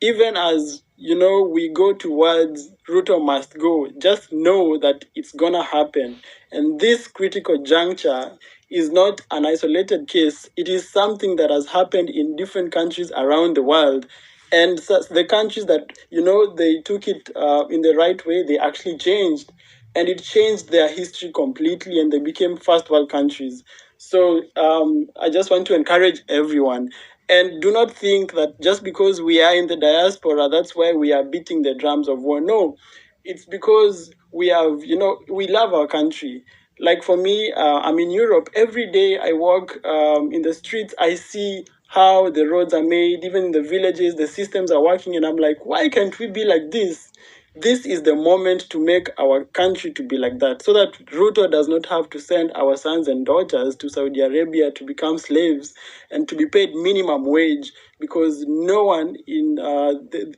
even as, we go towards Ruto must go, just know that it's going to happen. And this critical juncture is not an isolated case. It is something that has happened in different countries around the world. And the countries that, they took it in the right way, they actually changed. And it changed their history completely, and they became first world countries. So I just want to encourage everyone. And do not think that just because we are in the diaspora, that's why we are beating the drums of war. No, it's because we have, we love our country. Like for me, I'm in Europe. Every day I walk in the streets, I see how the roads are made, even in the villages, the systems are working. And I'm like, why can't we be like this? This is the moment to make our country to be like that, so that Ruto does not have to send our sons and daughters to Saudi Arabia to become slaves and to be paid minimum wage, because no one in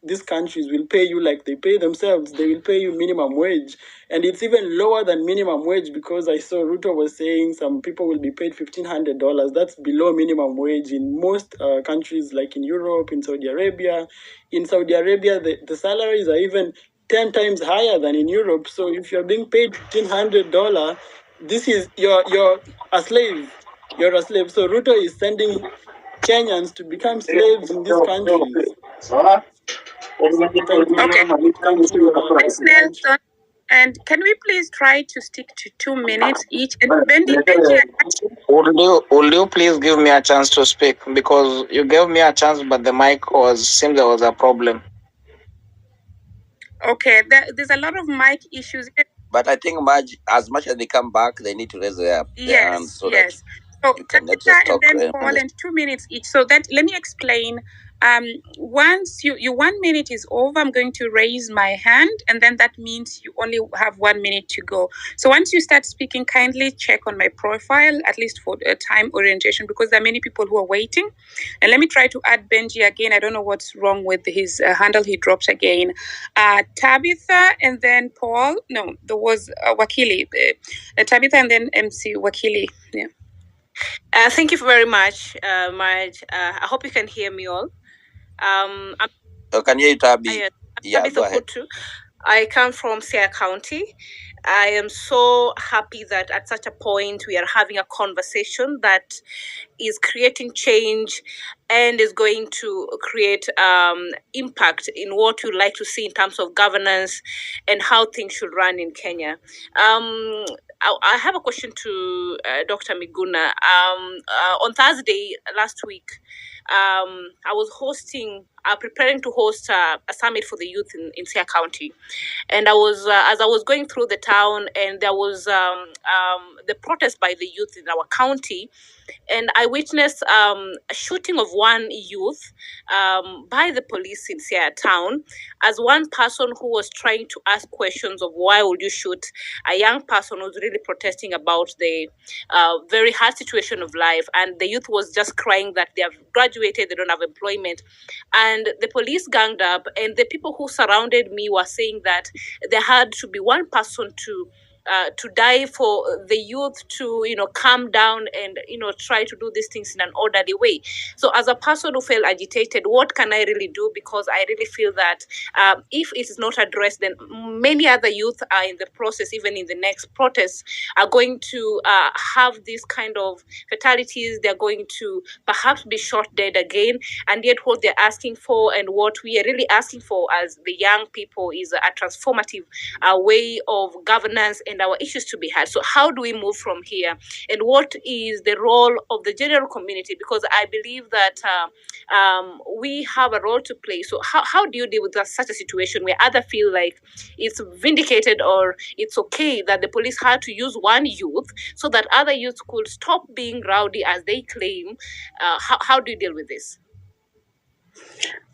these countries will pay you like they pay themselves. They will pay you minimum wage. And it's even lower than minimum wage, because I saw Ruto was saying some people will be paid $1,500. That's below minimum wage in most countries, like in Europe, in Saudi Arabia. In Saudi Arabia, the salaries are even 10 times higher than in Europe. So if you're being paid $1,500, this is you're a slave. You're a slave. So Ruto is sending Kenyans to become slaves in these countries. Thanks, Nelson. And can we please try to stick to 2 minutes each? And Benji, Will you please give me a chance to speak? Because you gave me a chance, but the mic seems there was a problem. Okay, there's a lot of mic issues. But I think as much as they come back, they need to raise their hands so that you can not just talk. And then Paul, and 2 minutes each. So that, let me explain. Once your 1 minute is over, I'm going to raise my hand, and then that means you only have 1 minute to go. So once you start speaking, kindly check on my profile, at least for time orientation, because there are many people who are waiting. And let me try to add Benji again. I don't know what's wrong with his handle. He dropped again. Tabitha, and then Paul. No, there was Wakili. Tabitha, and then MC Wakili. Yeah. Thank you very much, Marge. I hope you can hear me all. Can you hear Tabi? Yeah, go ahead. I come from Siaya County. I am so happy that at such a point we are having a conversation that is creating change and is going to create impact in what you'd like to see in terms of governance and how things should run in Kenya. I have a question to Dr. Miguna. On Thursday last week, I was preparing to host a summit for the youth in Sia County. And I was, as I was going through the town, and there was the protest by the youth in our county, and I witnessed a shooting of one youth by the police in Sia town, as one person who was trying to ask questions of why would you shoot a young person who was really protesting about the very hard situation of life, and the youth was just crying that they have graduated, they don't have employment, and the police ganged up, and the people who surrounded me were saying that there had to be one person to die for the youth to calm down and try to do these things in an orderly way. So as a person who felt agitated, what can I really do? Because I really feel that if it is not addressed, then many other youth are in the process, even in the next protests, are going to have these kind of fatalities. They're going to perhaps be shot dead again, and yet what they're asking for and what we are really asking for as the young people is a transformative way of governance and our issues to be had. So how do we move from here, and what is the role of the general community? Because I believe that we have a role to play. So how do you deal with such a situation where others feel like it's vindicated or it's okay that the police had to use one youth so that other youths could stop being rowdy as they claim? How do you deal with this?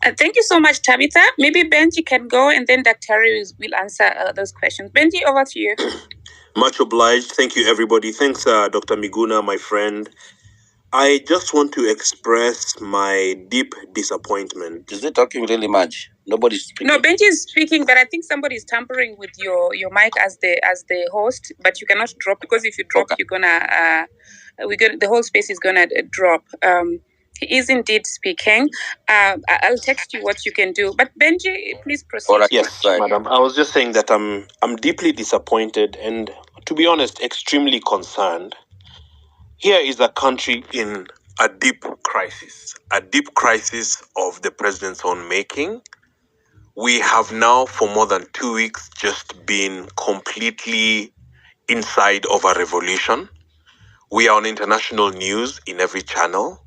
Thank you so much, Tabitha. Maybe Benji can go, and then Dr. will answer those questions. Benji, over to you. Much obliged. Thank you, everybody. Thanks, Dr. Miguna, my friend. I just want to express my deep disappointment. Is it talking really much? Nobody's speaking. No, Benji is speaking, but I think somebody is tampering with your mic as the host. But you cannot drop, because if you drop, you're gonna the whole space is gonna drop. He is indeed speaking. I'll text you what you can do. But Benji, please proceed. Right. Yes, madam. I was just saying that I'm deeply disappointed and, to be honest, extremely concerned. Here is a country in a deep crisis of the president's own making. We have now, for more than 2 weeks, just been completely inside of a revolution. We are on international news in every channel.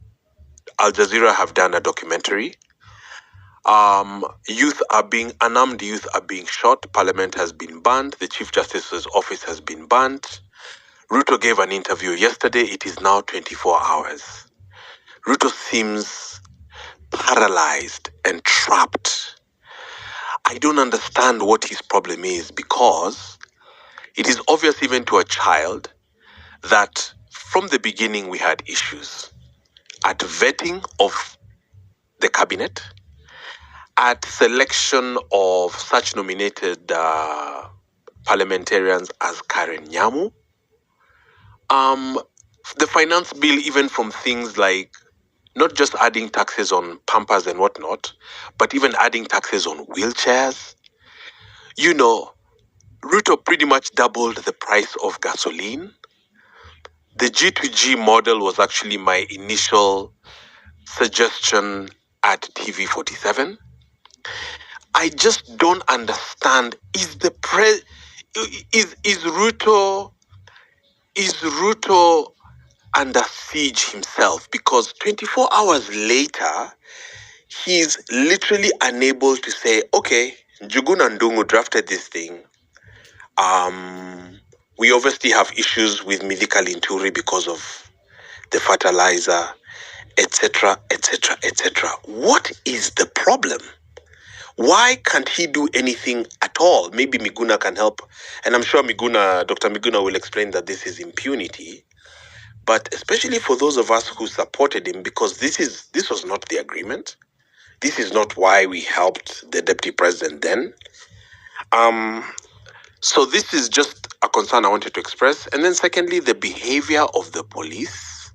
Al Jazeera have done a documentary. Unarmed youth are being shot. Parliament has been banned. The Chief Justice's office has been banned. Ruto gave an interview yesterday. It is now 24 hours. Ruto seems paralyzed and trapped. I don't understand what his problem is, because it is obvious even to a child that from the beginning we had issues at vetting of the cabinet, at selection of such nominated parliamentarians as Karen Nyamu. The finance bill, even from things like not just adding taxes on Pampers and whatnot, but even adding taxes on wheelchairs. Ruto pretty much doubled the price of gasoline. The G2G model was actually my initial suggestion at TV47. I just don't understand. Is Ruto under siege himself? Because 24 hours later, he's literally unable to say, okay, Njuguna Ndung'u drafted this thing. We obviously have issues with Mithika Linturi because of the fertilizer, etc., etc., etc. What is the problem? Why can't he do anything at all? Maybe Miguna can help. And I'm sure Dr. Miguna will explain that this is impunity. But especially for those of us who supported him, because this was not the agreement. This is not why we helped the deputy president then. So this is just a concern I wanted to express. And then secondly, the behavior of the police.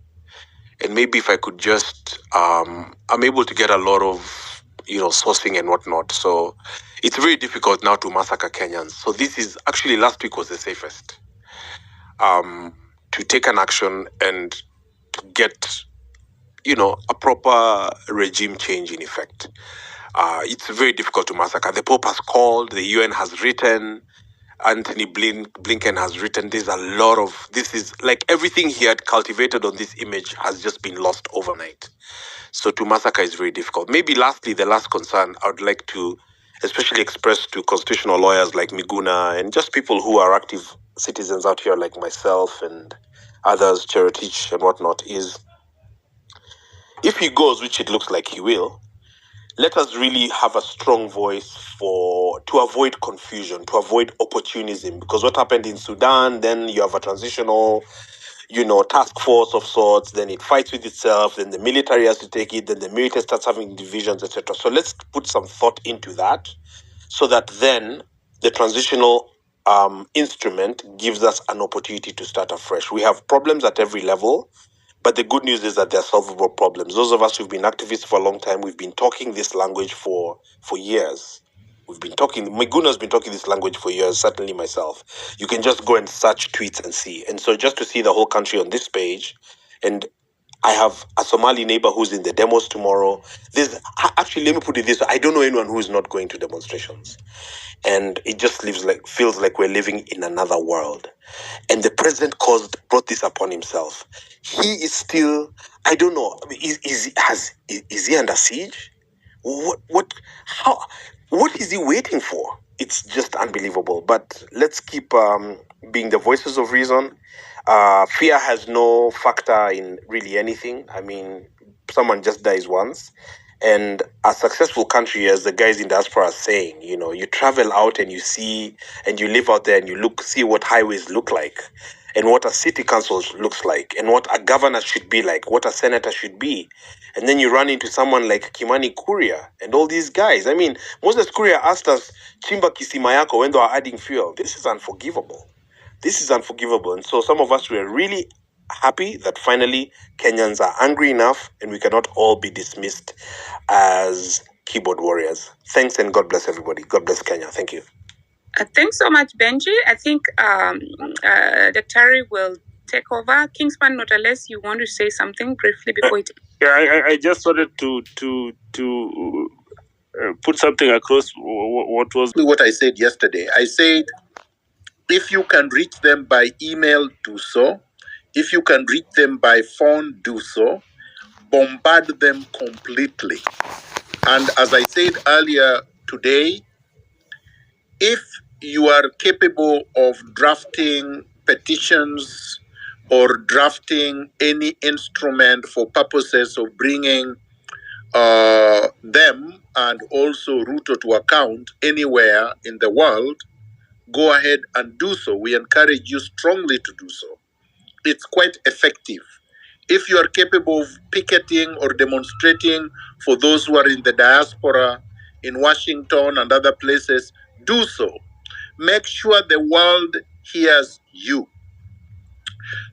And maybe if I could just, I'm able to get a lot of, sourcing and whatnot. So it's very difficult now to massacre Kenyans. So this is actually, last week was the safest. To take an action and to get, a proper regime change in effect. It's very difficult to massacre. The Pope has called, the UN has written, Anthony Blinken has written. This is like everything he had cultivated on this image has just been lost overnight. So to massacre is very difficult. Maybe lastly, the last concern I would like to especially express to constitutional lawyers like Miguna and just people who are active citizens out here like myself and others, Cheretich and whatnot, is if he goes, which it looks like he will, let us really have a strong voice to avoid confusion, to avoid opportunism. Because what happened in Sudan, then you have a transitional, task force of sorts, then it fights with itself, then the military has to take it, then the military starts having divisions, etc. So let's put some thought into that so that then the transitional instrument gives us an opportunity to start afresh. We have problems at every level, but the good news is that they're solvable problems. Those of us who've been activists for a long time, we've been talking this language for years. Miguna's been talking this language for years, certainly myself. You can just go and search tweets and see. And so just to see the whole country on this page, and I have a Somali neighbor who's in the demos tomorrow. Actually, let me put it this way. I don't know anyone who is not going to demonstrations. And it just feels like we're living in another world. And the president brought this upon himself. He is still, I don't know, is he under siege? What is he waiting for? It's just unbelievable. But let's keep being the voices of reason. Fear has no factor in really anything. I mean, someone just dies once. And a successful country, as the guys in diaspora are saying, you travel out and you see, and you live out there and you see what highways look like, and what a city council looks like, and what a governor should be like, what a senator should be. And then you run into someone like Kimani Kuria and all these guys. I mean, Moses Kuria asked us, Chimba kisima yako when they are adding fuel. This is unforgivable. And so some of us were really happy that finally Kenyans are angry enough and we cannot all be dismissed as keyboard warriors. Thanks and God bless everybody. God bless Kenya. Thank you. Thanks so much, Benji. I think Dr. will take over. Kingsman, not unless you want to say something briefly before it. Yeah, I just wanted to put something across what was what I said yesterday. I said, if you can reach them by email, do so. If you can reach them by phone, do so. Bombard them completely. And as I said earlier today, if you are capable of drafting petitions or drafting any instrument for purposes of bringing them and also Ruto to account anywhere in the world, go ahead and do so. We encourage you strongly to do so. It's quite effective. If you are capable of picketing or demonstrating for those who are in the diaspora, in Washington and other places, do so. Make sure the world hears you.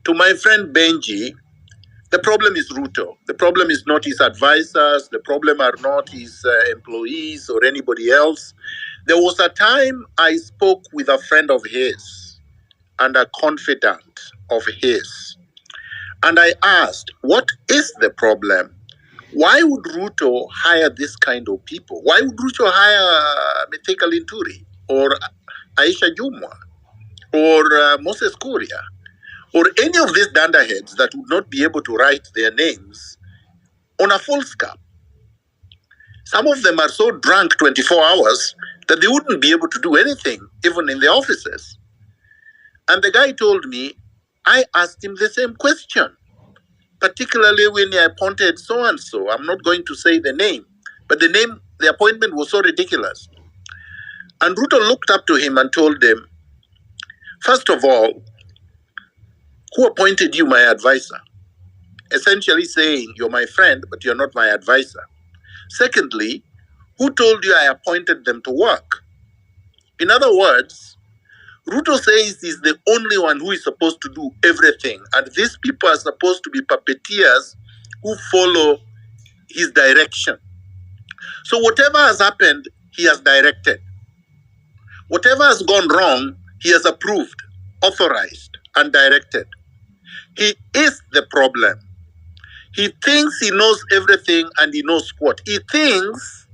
To my friend Benji, the problem is Ruto. The problem is not his advisors. The problem are not his employees or anybody else. There was a time I spoke with a friend of his and a confidant of his. And I asked, what is the problem? Why would Ruto hire this kind of people? Why would Ruto hire Mithika Linturi or Aisha Jumwa or Moses Kuria or any of these dunderheads that would not be able to write their names on a full scap? Some of them are so drunk 24 hours that they wouldn't be able to do anything, even in the offices. And the guy told me, I asked him the same question, particularly when he appointed so-and-so. I'm not going to say the name, but the appointment was so ridiculous. And Ruto looked up to him and told him, first of all, who appointed you my advisor? Essentially saying, you're my friend, but you're not my advisor. Secondly, who told you I appointed them to work? In other words, Ruto says he's the only one who is supposed to do everything, and these people are supposed to be puppeteers who follow his direction. So whatever has happened, he has directed. Whatever has gone wrong, he has approved, authorized, and directed. He is the problem. He thinks he knows everything and he knows what. He thinks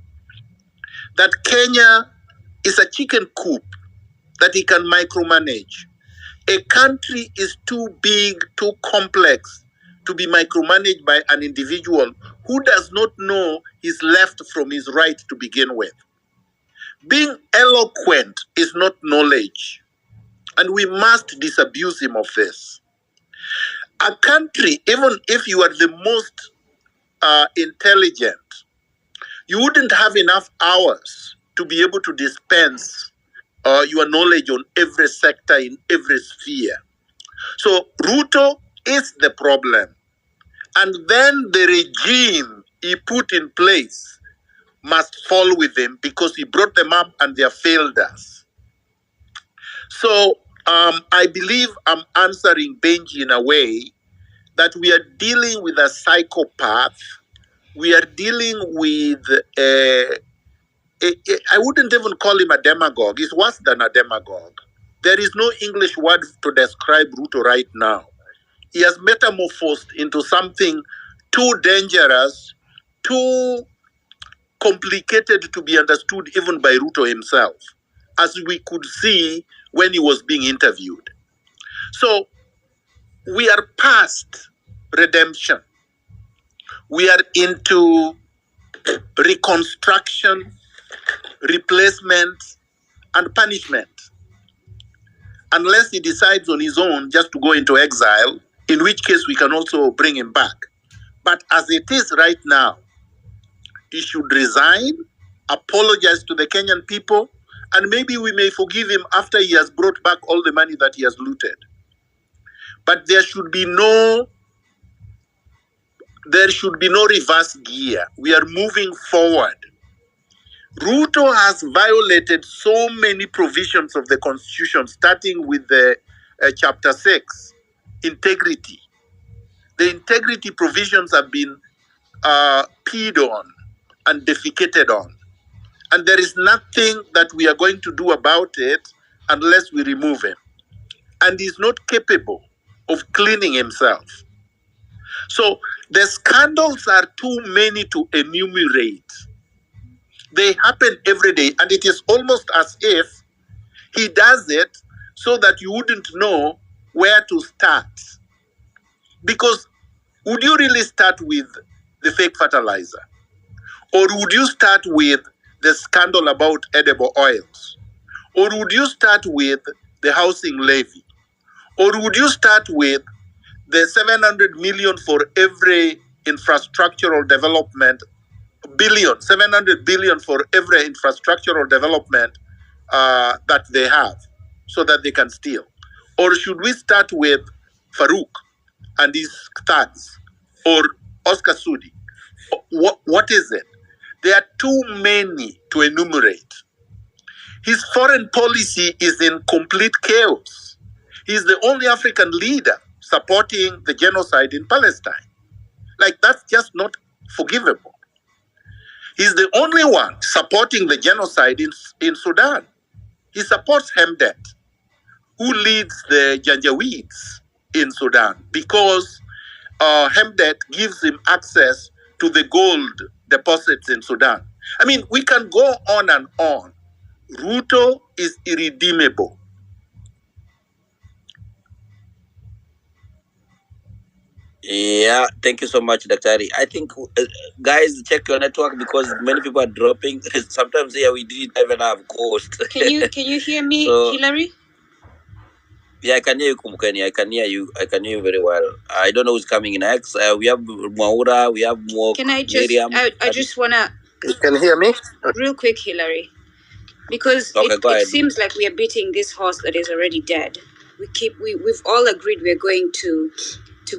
that Kenya is a chicken coop that he can micromanage. A country is too big, too complex to be micromanaged by an individual who does not know his left from his right to begin with. Being eloquent is not knowledge, and we must disabuse him of this. A country, even if you are the most intelligent, you wouldn't have enough hours to be able to dispense your knowledge on every sector in every sphere. So Ruto is the problem. And then the regime he put in place must fall with him because he brought them up and they have failed us. So I believe I'm answering Benji in a way that we are dealing with a psychopath. We are dealing with I wouldn't even call him a demagogue. He's worse than a demagogue. There is no English word to describe Ruto right now. He has metamorphosed into something too dangerous, too complicated to be understood even by Ruto himself, as we could see when he was being interviewed. So we are past redemption. We are into reconstruction, replacement, and punishment. Unless he decides on his own just to go into exile, in which case we can also bring him back. But as it is right now, he should resign, apologize to the Kenyan people, and maybe we may forgive him after he has brought back all the money that he has looted. But there should be no reverse gear. We are moving forward. Ruto has violated so many provisions of the Constitution, starting with the Chapter 6, integrity. The integrity provisions have been peed on and defecated on. And there is nothing that we are going to do about it unless we remove him. And he's not capable of cleaning himself. So the scandals are too many to enumerate. They happen every day, and it is almost as if he does it so that you wouldn't know where to start. Because would you really start with the fake fertilizer? Or would you start with the scandal about edible oils? Or would you start with the housing levy? Or would you start with the 700 million for every infrastructural development, 700 billion for every infrastructural development that they have so that they can steal? Or should we start with Farouk and his thugs, or Oscar Sudi? What is it? There are too many to enumerate. His foreign policy is in complete chaos. He's the only African leader supporting the genocide in Palestine. Like, that's just not forgivable. He's the only one supporting the genocide in Sudan. He supports Hemdet, who leads the Janjaweeds in Sudan, because Hemdet gives him access to the gold deposits in Sudan. I mean, we can go on and on. Ruto is irredeemable. Yeah, thank you so much, Daktari. I think, guys, check your network because many people are dropping. Sometimes here we didn't even have ghost. Can you hear me, Hillary? Yeah, I can hear you, Kumukeni. I can hear you. I can hear you very well. I don't know who's coming next. We have Mwaura. We have Mwok. Can I just? Miriam. I just wanna. You can hear me? Real quick, Hillary, because it seems like we are beating this horse that is already dead. We've all agreed we're going to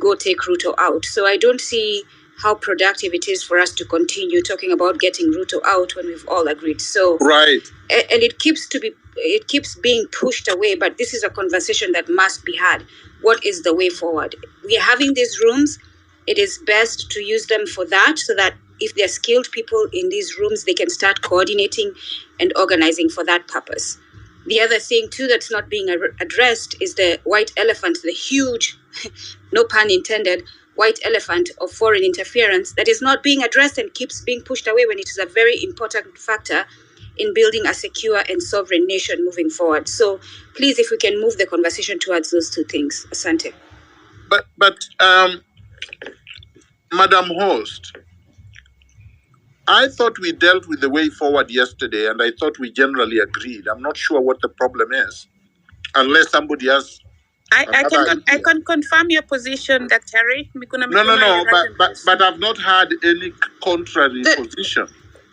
go take Ruto out. So I don't see how productive it is for us to continue talking about getting Ruto out when we've all agreed. So right, and it keeps being pushed away. But this is a conversation that must be had. What is the way forward? We are having these rooms. It is best to use them for that, so that if there are skilled people in these rooms, they can start coordinating and organizing for that purpose. The other thing, too, that's not being addressed is the white elephant, the huge, no pun intended, white elephant of foreign interference that is not being addressed and keeps being pushed away when it is a very important factor in building a secure and sovereign nation moving forward. So please, if we can move the conversation towards those two things. Asante. But Madam Host, I thought we dealt with the way forward yesterday, and I thought we generally agreed. I'm not sure what the problem is, unless somebody has. I can confirm your position, Dr. Miguna Miguna. No, but I've not had any contrary position.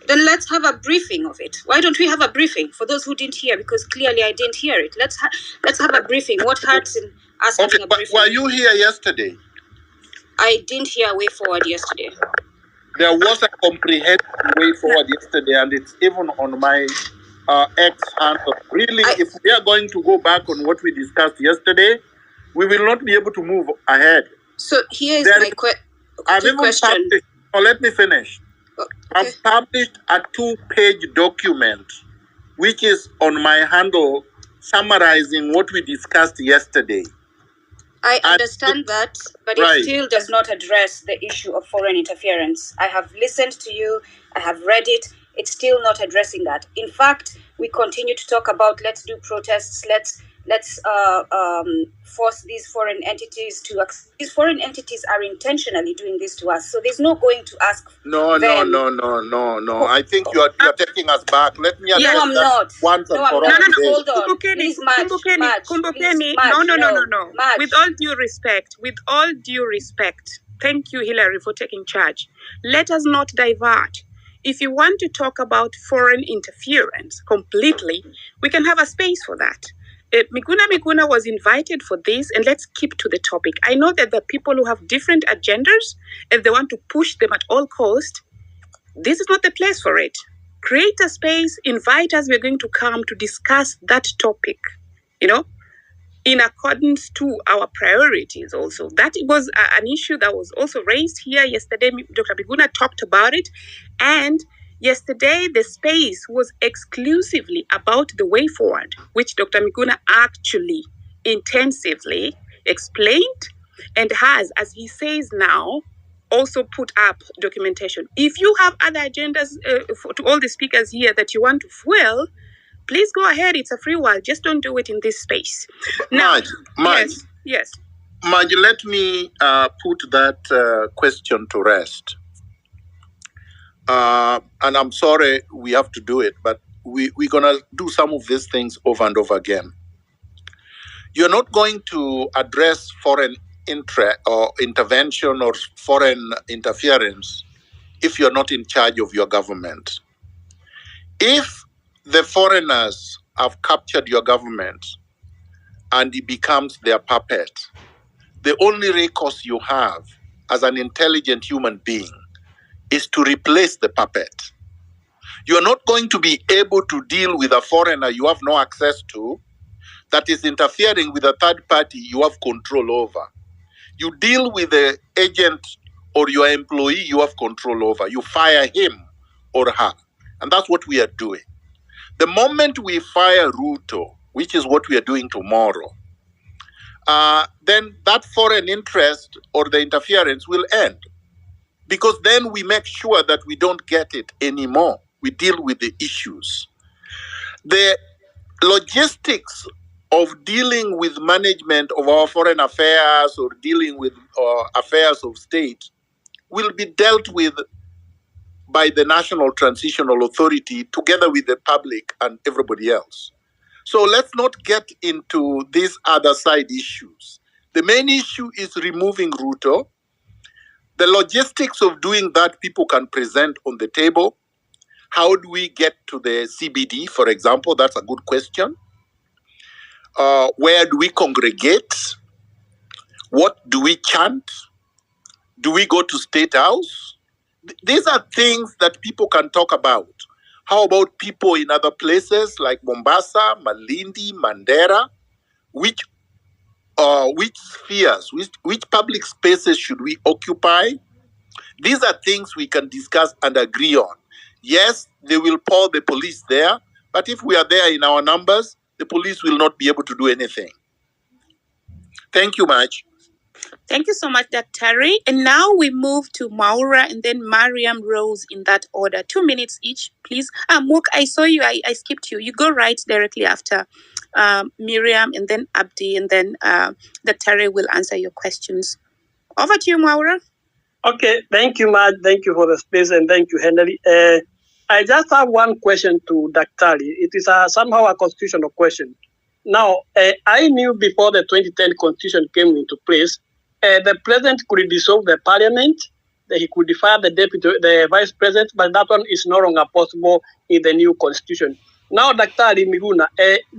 Then let's have a briefing of it. Why don't we have a briefing for those who didn't hear? Because clearly I didn't hear it. Let's have a briefing. What hurts in us having a briefing? Were you here yesterday? I didn't hear way forward yesterday. There was a comprehensive way forward yesterday, and it's even on my X handle. Really, if we are going to go back on what we discussed yesterday, we will not be able to move ahead. So here is my question. Let me finish. Okay. I've published a 2-page document, which is on my handle, summarizing what we discussed yesterday. I understand that, but it still does not address the issue of foreign interference. I have listened to you, I have read it, it's still not addressing that. In fact, we continue to talk about let's do protests, let's force these foreign entities to. These foreign entities are intentionally doing this to us, so there's no going to ask. No. I think you are taking us back. Let me address I'm not. Once and for all. No, hold on. Kumbukeni. No. With all due respect, thank you, Hillary, for taking charge. Let us not divert. If you want to talk about foreign interference completely, we can have a space for that. Miguna was invited for this, and let's keep to the topic. I know that there are people who have different agendas, and they want to push them at all costs. This is not the place for it. Create a space, invite us, we're going to come to discuss that topic, in accordance to our priorities also. That was an issue that was also raised here yesterday. Dr. Miguna talked about it, and yesterday, the space was exclusively about the way forward, which Dr. Miguna actually intensively explained and has, as he says now, also put up documentation. If you have other agendas to all the speakers here that you want to fuel, please go ahead. It's a free world. Just don't do it in this space. Now, Marge. Yes. Marge, let me put that question to rest. And I'm sorry we have to do it, but we're going to do some of these things over and over again. You're not going to address foreign intervention or foreign interference if you're not in charge of your government. If the foreigners have captured your government and it becomes their puppet, the only recourse you have as an intelligent human being is to replace the puppet. You're not going to be able to deal with a foreigner you have no access to that is interfering with a third party you have control over. You deal with the agent or your employee you have control over. You fire him or her. And that's what we are doing. The moment we fire Ruto, which is what we are doing tomorrow, then that foreign interest or the interference will end. Because then we make sure that we don't get it anymore. We deal with the issues. The logistics of dealing with management of our foreign affairs or dealing with affairs of state will be dealt with by the National Transitional Authority together with the public and everybody else. So let's not get into these other side issues. The main issue is removing Ruto. The logistics of doing that, people can present on the table. How do we get to the CBD, for example? That's a good question. Where do we congregate? What do we chant? Do we go to State House? These are things that people can talk about. How about people in other places like Mombasa, Malindi, Mandera? Which spheres, which public spaces should we occupy? These are things we can discuss and agree on. Yes, they will pour the police there, but if we are there in our numbers, the police will not be able to do anything. Thank you, Marge. Thank you so much, Dr. Terry. And now we move to Maura and then Mariam Rose in that order. 2 minutes each, please. Mook, I saw you. I skipped you. You go right directly after Miriam and then Abdi and then Dr. Terry will answer your questions. Over to you, Maura. Okay, thank you, Maj. Thank you for the space and thank you, Henry. I just have one question to Dr. It is somehow a constitutional question. Now, I knew before the 2010 constitution came into place, the president could dissolve the parliament, that he could fire the vice president, but that one is no longer possible in the new constitution. Now, Dr. Miguna,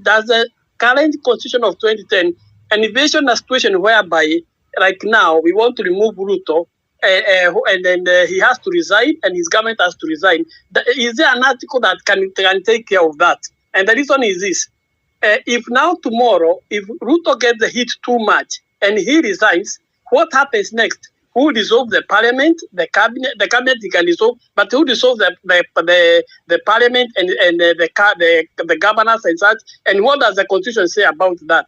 does the current constitution of 2010 envision a situation whereby, like now, we want to remove Ruto, and then he has to resign, and his government has to resign? Is there an article that can take care of that? And the reason is this. If now tomorrow, if Ruto gets the heat too much and he resigns, what happens next? Who dissolve the parliament, the cabinet he can dissolve, but who dissolve the parliament and the governors and such? And what does the constitution say about that?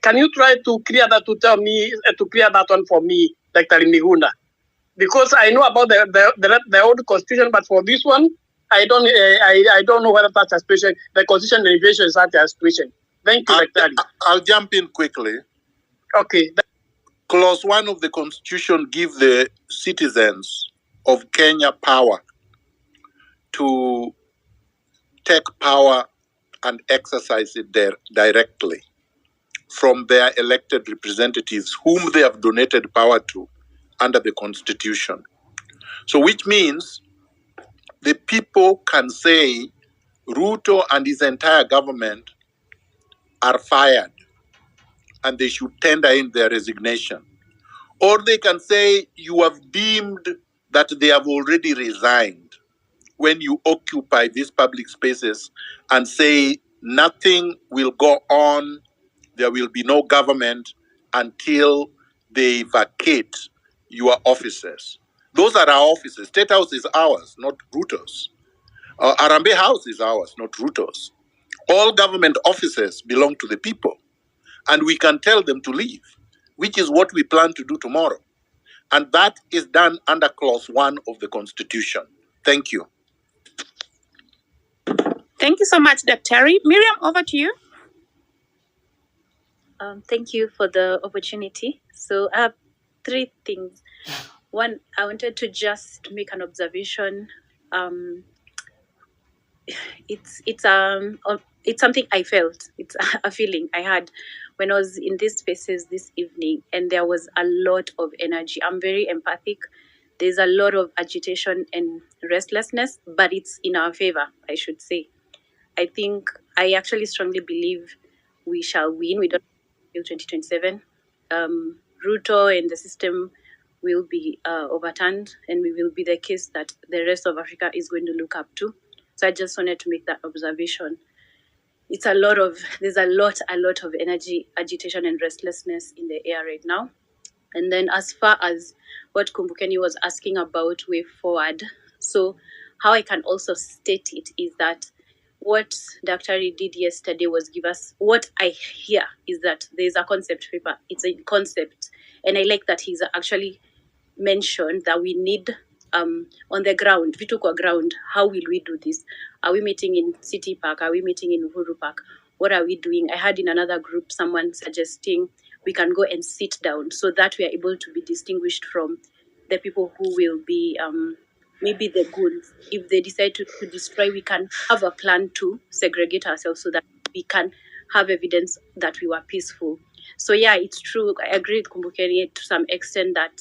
Can you try to clear that, to tell me, to clear that one for me, Dr. Miguna? Because I know about the old constitution, but for this one, I don't know whether that's a situation. The constitution revision is such a situation. Thank you, Dr. I'll jump in quickly. Okay. Clause 1 of the Constitution gives the citizens of Kenya power to take power and exercise it there directly from their elected representatives, whom they have donated power to under the Constitution. So which means the people can say Ruto and his entire government are fired and they should tender in their resignation. Or they can say you have deemed that they have already resigned when you occupy these public spaces and say nothing will go on, there will be no government until they vacate your offices. Those are our offices. State House is ours, not Ruto's. Arambe House is ours, not Ruto's. All government offices belong to the people, and we can tell them to leave, which is what we plan to do tomorrow. And that is done under Clause 1 of the Constitution. Thank you. Thank you so much, Dr. Terry. Miriam, over to you. Thank you for the opportunity. So I have 3 things. One, I wanted to just make an observation. It's something I felt. It's a feeling I had when I was in these spaces this evening, and there was a lot of energy. I'm very empathic. There's a lot of agitation and restlessness, but it's in our favor, I should say. I actually strongly believe we shall win. We don't until 2027. Ruto and the system will be overturned, and we will be the case that the rest of Africa is going to look up to. So I just wanted to make that observation. There's a lot of energy, agitation, and restlessness in the air right now. And then as far as what Kumbukeni was asking about way forward, so how I can also state it is that what Dr. did yesterday was give us, what I hear is that there's a concept paper. It's a concept. And I like that he's actually mentioned that we need on the ground, Vitukwa ground, how will we do this? Are we meeting in City Park? Are we meeting in Uhuru Park? What are we doing? I had in another group someone suggesting we can go and sit down so that we are able to be distinguished from the people who will be maybe the goons. If they decide to destroy, we can have a plan to segregate ourselves so that we can have evidence that we were peaceful. So yeah, it's true. I agree with Kumbukeni to some extent that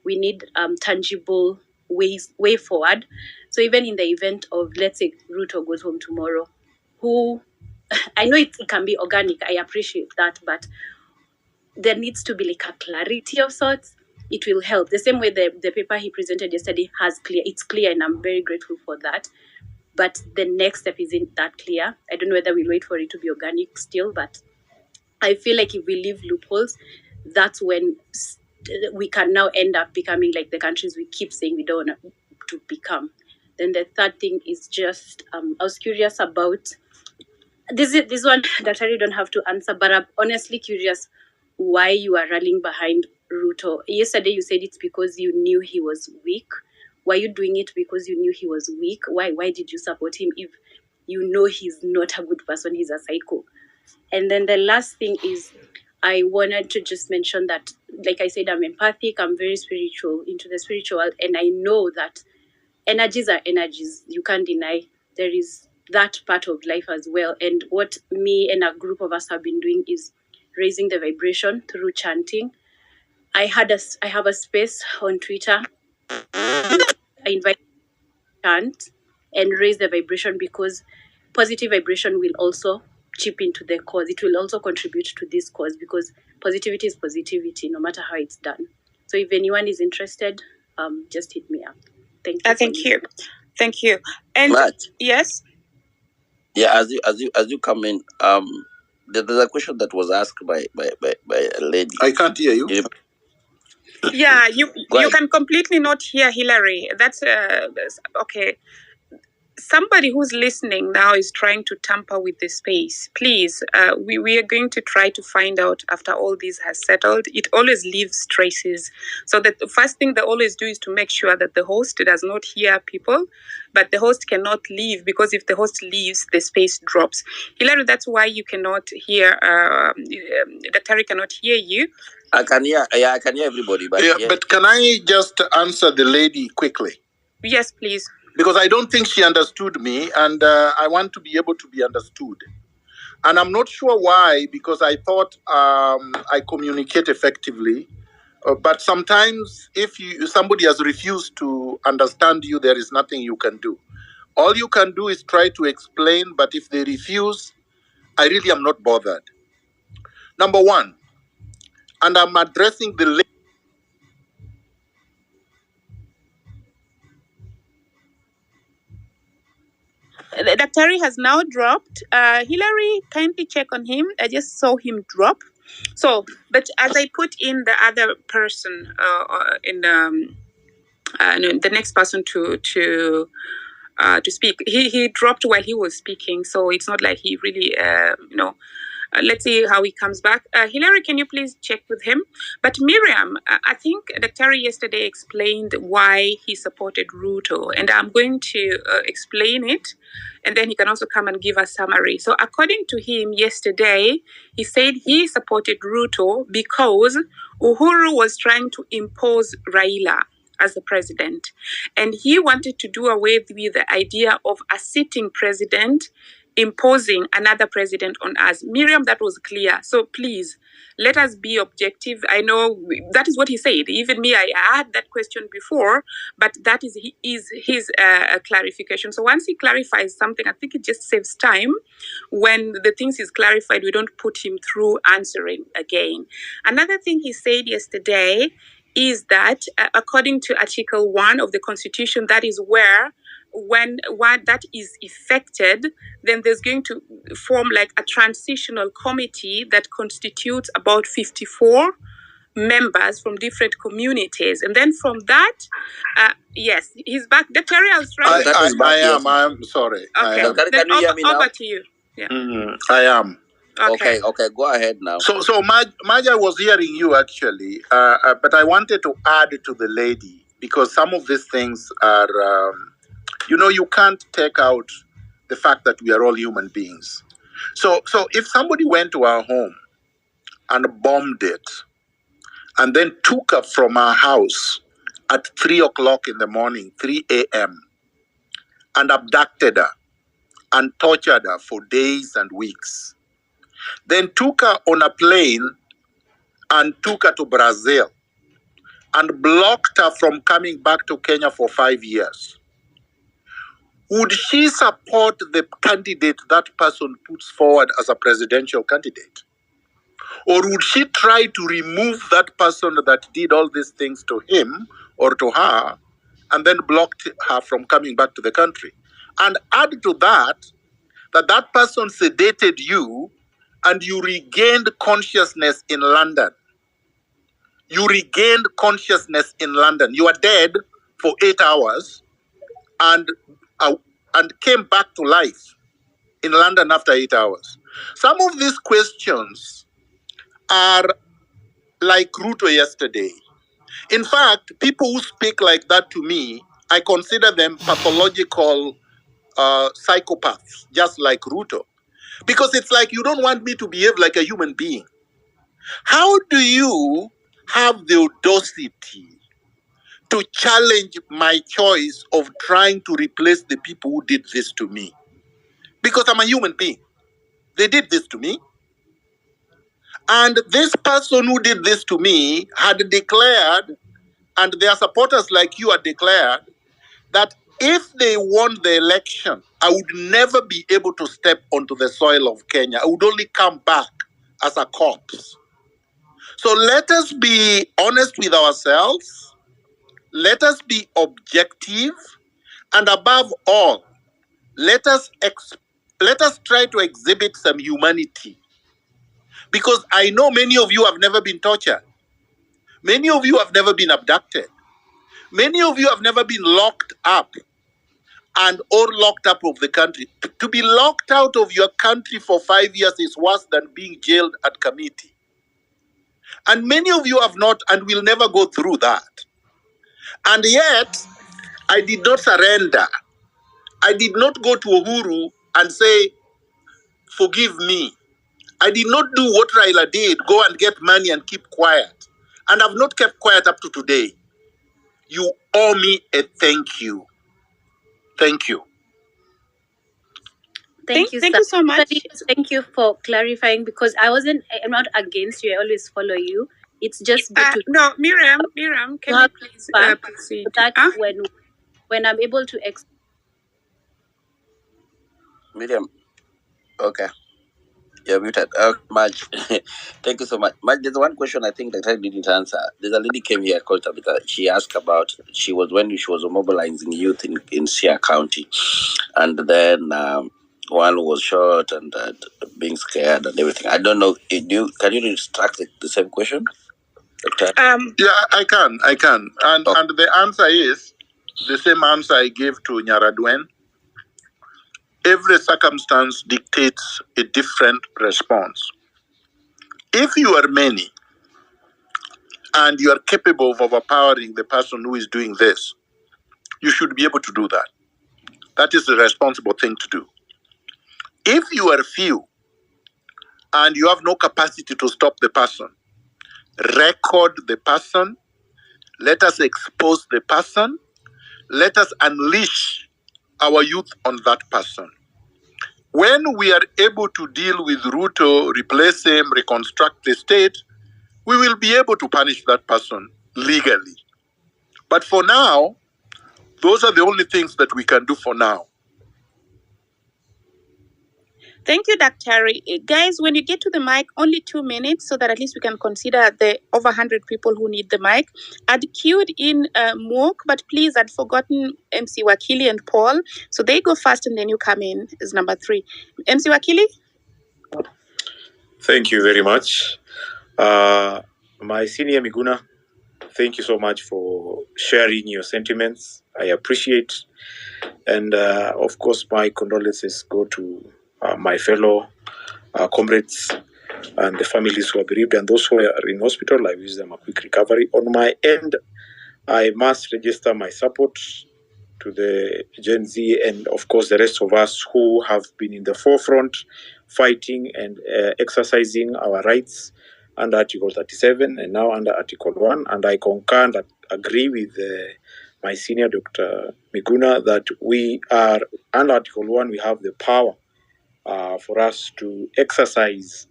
we need tangible way forward. So even in the event of, let's say, Ruto goes home tomorrow, I know it can be organic, I appreciate that, but there needs to be like a clarity of sorts. It will help. The same way the paper he presented yesterday it's clear, and I'm very grateful for that. But the next step isn't that clear. I don't know whether we'll wait for it to be organic still, but I feel like if we leave loopholes, that's when we can now end up becoming like the countries we keep saying we don't want to become. Then the third thing is just, I was curious about, this one that I don't have to answer, but I'm honestly curious why you are rallying behind Ruto. Yesterday you said it's because you knew he was weak. Were you doing it because you knew he was weak? Why did you support him if you know he's not a good person, he's a psycho? And then the last thing is, I wanted to just mention that, like I said, I'm empathic, I'm very spiritual, into the spiritual world, and I know that energies are energies. You can't deny there is that part of life as well. And what me and a group of us have been doing is raising the vibration through chanting. I have a space on Twitter. I invite chant and raise the vibration, because positive vibration will also chip into the cause. It will also contribute to this cause, because positivity is positivity, no matter how it's done. So if anyone is interested, just hit me up. Thank you. Thank you. And Matt. yes. Yeah, as you come in, there's a question that was asked by a lady. I can't hear you. Yeah, you can completely not hear Hillary. That's okay. Somebody who's listening now is trying to tamper with the space. Please, we are going to try to find out after all this has settled. It always leaves traces. So that the first thing they always do is to make sure that the host does not hear people, but the host cannot leave, because if the host leaves, the space drops. Hilary, that's why you cannot hear, Daktari cannot hear you. I can hear everybody, but But can I just answer the lady quickly? Yes, please. Because I don't think she understood me, and I want to be able to be understood. And I'm not sure why, because I thought I communicate effectively. But sometimes if somebody has refused to understand you, there is nothing you can do. All you can do is try to explain, but if they refuse, I really am not bothered. Number one, and I'm addressing the Daktari has now dropped. Hillary, kindly check on him. I just saw him drop. So, but as I put in the other person, in the next person to speak, he dropped while he was speaking. So it's not like he really, let's see how he comes back. Hillary, can you please check with him? But Miriam, I think Daktari yesterday explained why he supported Ruto, and I'm going to explain it, and then he can also come and give a summary. So according to him yesterday, he said he supported Ruto because Uhuru was trying to impose Raila as the president, and he wanted to do away with the idea of a sitting president imposing another president on us. Miriam, that was clear. So please, let us be objective. I know that is what he said. Even me, I had that question before, but that is his clarification. So once he clarifies something, I think it just saves time. When the things is clarified, we don't put him through answering again. Another thing he said yesterday is that according to Article 1 of the Constitution, that is where when that is effected, then there's going to form like a transitional committee that constitutes about 54 members from different communities. And then from that, yes, he's back. The Terry, I was trying I'm sorry. Okay, then over to you. Yeah. I am. Okay, go ahead now. So Maja was hearing you actually, but I wanted to add to the lady, because some of these things are, you can't take out the fact that we are all human beings. So if somebody went to our home and bombed it, and then took her from our house at 3 o'clock in the morning, 3 a.m., and abducted her and tortured her for days and weeks, then took her on a plane and took her to Brazil and blocked her from coming back to Kenya for 5 years, would she support the candidate that person puts forward as a presidential candidate? Or would she try to remove that person that did all these things to him or to her and then blocked her from coming back to the country? And add to that person sedated you and you regained consciousness in London. You regained consciousness in London. You are dead for 8 hours and came back to life in London after 8 hours. Some of these questions are like Ruto yesterday. In fact, people who speak like that to me, I consider them pathological psychopaths, just like Ruto. Because it's like you don't want me to behave like a human being. How do you have the audacity to challenge my choice of trying to replace the people who did this to me? Because I'm a human being. They did this to me. And this person who did this to me had declared, and their supporters like you had declared, that if they won the election, I would never be able to step onto the soil of Kenya. I would only come back as a corpse. So let us be honest with ourselves. Let us be objective. And above all, let us try to exhibit some humanity. Because I know many of you have never been tortured. Many of you have never been abducted. Many of you have never been locked up or locked up of the country. To be locked out of your country for 5 years is worse than being jailed at committee. And many of you have not and will never go through that. And yet, I did not surrender. I did not go to Uhuru and say, forgive me. I did not do what Raila did, go and get money and keep quiet. And I've not kept quiet up to today. You owe me a thank you. Thank you. Thank you so much. Thank you for clarifying, because I'm not against you. I always follow you. It's just good to no, Miriam, can you please proceed? That when I'm able to Miriam, okay. You're muted. Maj, thank you so much. Maj, there's one question I think that I didn't answer. There's a lady came here called Tabitha. She asked about, when she was mobilizing youth in Sia County. And then one was shot and being scared and everything. I don't know. Can you retract the same question? Doctor? Yeah, I can. And the answer is the same answer I gave to Nyaradwen. Every circumstance dictates a different response. If you are many and you are capable of overpowering the person who is doing this, you should be able to do that. That is the responsible thing to do. If you are few and you have no capacity to stop the person, record the person, let us expose the person, let us unleash our youth on that person. When we are able to deal with Ruto, replace him, reconstruct the state, we will be able to punish that person legally. But for now, those are the only things that we can do for now. Thank you, Dr. Guys, when you get to the mic, only 2 minutes so that at least we can consider the over 100 people who need the mic. I'd queued in Mook, but please, I'd forgotten MC Wakili and Paul. So they go first and then you come in as number 3. MC Wakili? Thank you very much. My senior Miguna, thank you so much for sharing your sentiments. I appreciate. And of course, my condolences go to my fellow comrades and the families who are bereaved and those who are in hospital. I wish them a quick recovery. On my end, I must register my support to the Gen Z and of course the rest of us who have been in the forefront fighting and exercising our rights under Article 37 and now under Article 1. And I concur and agree with my senior Dr. Miguna that we are under Article 1, we have the power for us to exercise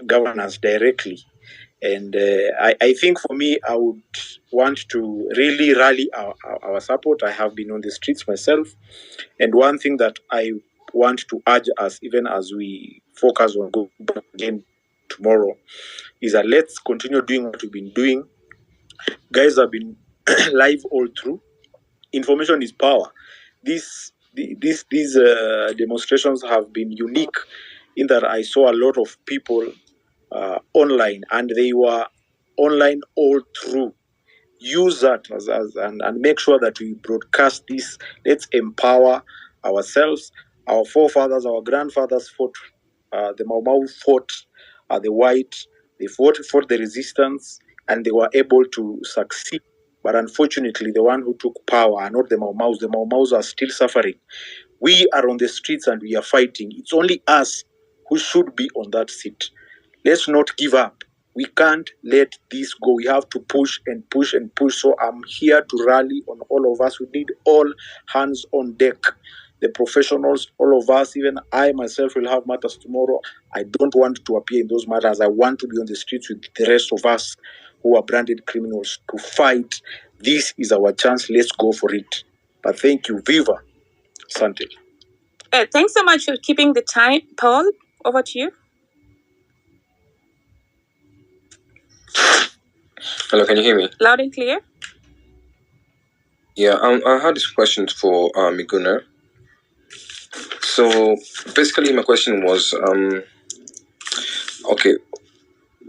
governance directly. And I think for me, I would want to really rally our support. I have been on the streets myself. And one thing that I want to urge us, even as we focus on going back again tomorrow, is that let's continue doing what we've been doing. Guys have been live all through. Information is power. These demonstrations have been unique in that I saw a lot of people online, and they were online all through. Use that and make sure that we broadcast this. Let's empower ourselves. Our forefathers, our grandfathers fought. The Mau Mau fought the white, They fought for the resistance and they were able to succeed. But unfortunately, the one who took power are not the Mau Maus. The Mau Maus are still suffering. We are on the streets and we are fighting. It's only us who should be on that seat. Let's not give up. We can't let this go. We have to push and push and push. So I'm here to rally on all of us. We need all hands on deck. The professionals, all of us, even I myself will have matters tomorrow. I don't want to appear in those matters. I want to be on the streets with the rest of us who are branded criminals to fight. This is our chance. Let's go for it. But thank you. Viva. Sante. Thanks so much for keeping the time. Paul, over to you. Hello, can you hear me? Loud and clear. Yeah, I had this question for Miguna. So basically, my question was, okay,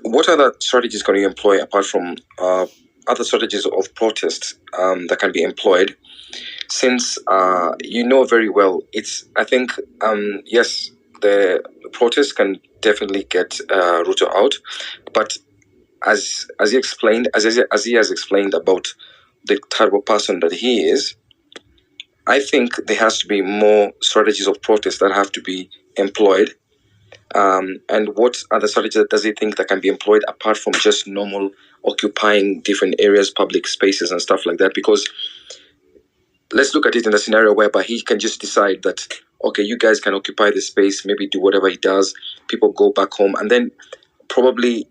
what other strategies can you employ apart from other strategies of protest that can be employed? Since you know very well, I think yes, the protest can definitely get Ruto out, but as he explained, as he has explained about the type of person that he is, I think there has to be more strategies of protest that have to be employed. And what other strategies does he think that can be employed apart from just normal occupying different areas, public spaces and stuff like that? Because let's look at it in a scenario whereby he can just decide that, okay, you guys can occupy the space, maybe do whatever he does, people go back home, and then probably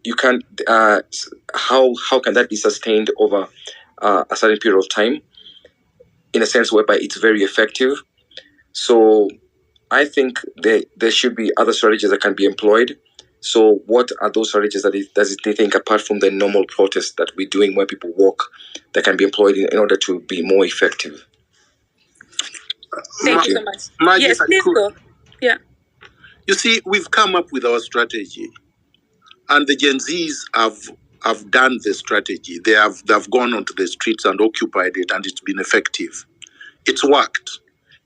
you can't, how can that be sustained over a certain period of time in a sense whereby it's very effective? So I think there should be other strategies that can be employed. So what are those strategies that they think apart from the normal protest that we're doing where people walk that can be employed in order to be more effective? Thank you so much. Yes, please go. Yeah. You see, we've come up with our strategy, and the Gen Zs have done the strategy. They've gone onto the streets and occupied it, and it's been effective. It's worked.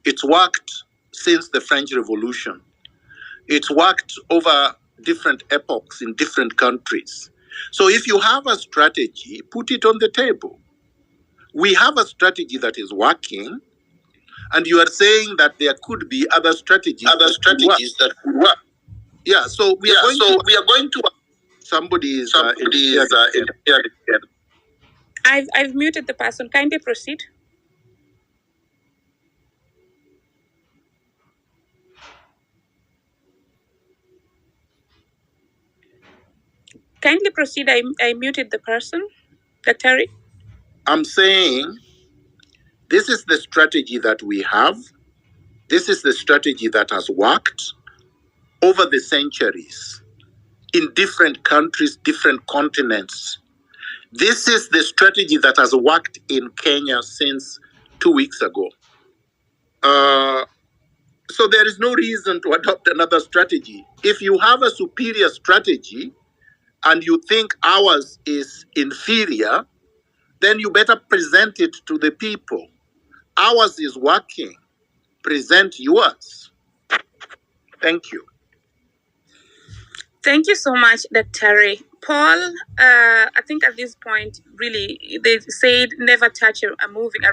It's worked since the French Revolution. It's worked over different epochs in different countries. So if you have a strategy, put it on the table. We have a strategy that is working, and you are saying that there could be other strategies that could work. Yeah, so we are going to. Somebody is interfering. I've muted the person. Kindly proceed. Kindly proceed. I muted the person. Dr. I'm saying this is the strategy that we have. This is the strategy that has worked over the centuries in different countries, different continents. This is the strategy that has worked in Kenya since 2 weeks ago. So there is no reason to adopt another strategy. If you have a superior strategy and you think ours is inferior, then you better present it to the people. Ours is working. Present yours. Thank you. Thank you so much, Dr. Paul, I think at this point, really, they said never touch a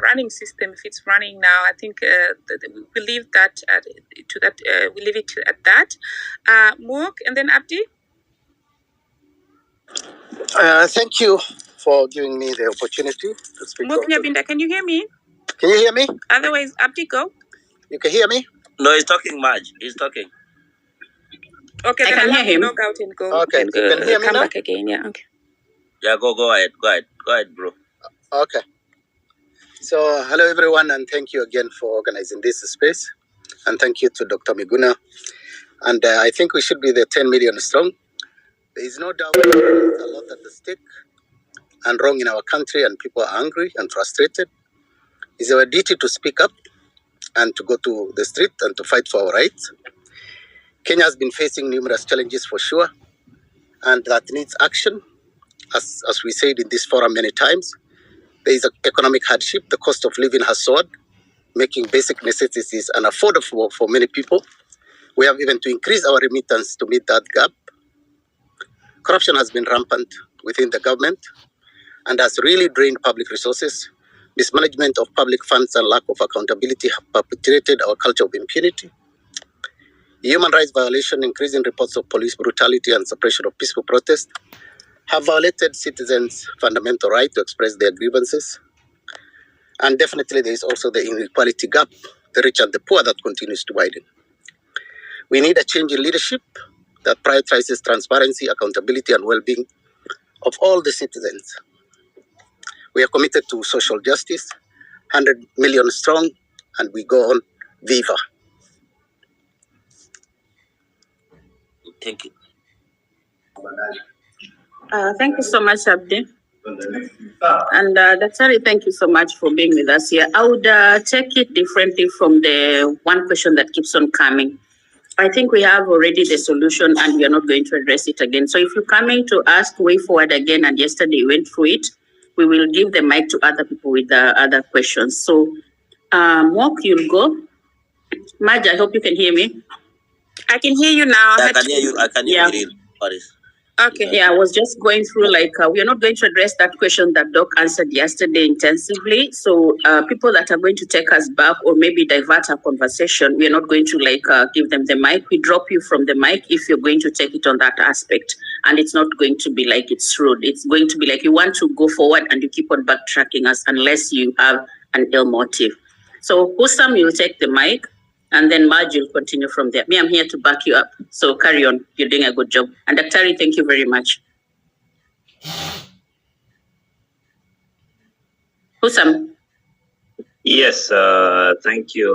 running system if it's running now. I think we leave that we leave it at that. Mook and then Abdi. Thank you for giving me the opportunity to speak. Mook Nyabinda, can you hear me? Can you hear me? Otherwise, Abdi, go. You can hear me? No, he's talking, Maj. He's talking. Okay, I then can allow hear him. Log out and go. Okay, and you can hear me come now? back again. Yeah. Okay. Yeah, go ahead, bro. Okay. So, hello everyone, and thank you again for organizing this space. And thank you to Dr. Miguna. And I think we should be the 10 million strong. There is no doubt there's a lot at the stake and wrong in our country, and people are angry and frustrated. It's our duty to speak up and to go to the street and to fight for our rights. Kenya has been facing numerous challenges for sure, and that needs action. As we said in this forum many times, there is an economic hardship. The cost of living has soared, making basic necessities unaffordable for many people. We have even to increase our remittance to meet that gap. Corruption has been rampant within the government and has really drained public resources. Mismanagement of public funds and lack of accountability have perpetuated our culture of impunity. Human rights violation, increasing reports of police brutality and suppression of peaceful protest have violated citizens' fundamental right to express their grievances. And definitely there is also the inequality gap, the rich and the poor, that continues to widen. We need a change in leadership that prioritizes transparency, accountability, and well-being of all the citizens. We are committed to social justice, 100 million strong, and we go on. Viva. Thank you. Thank you so much, Abdi. And Daktari, thank you so much for being with us here. I would take it differently from the one question that keeps on coming. I think we have already the solution and we are not going to address it again. So if you're coming to ask way forward again, and yesterday you went through it, we will give the mic to other people with the other questions. So, Mok, you'll go. Maj, I hope you can hear me. I can hear you now. I can hear you. I can hear you. Okay. Yeah, I was just going through we are not going to address that question that Doc answered yesterday intensively. So people that are going to take us back or maybe divert our conversation, we are not going to give them the mic. We drop you from the mic if you're going to take it on that aspect. And it's not going to be like it's rude. It's going to be like you want to go forward and you keep on backtracking us unless you have an ill motive. So Husam, you'll take the mic. And then Marge will continue from there. Me, I'm here to back you up. So carry on. You're doing a good job. And Daktari, thank you very much. Husam. Yes, thank you,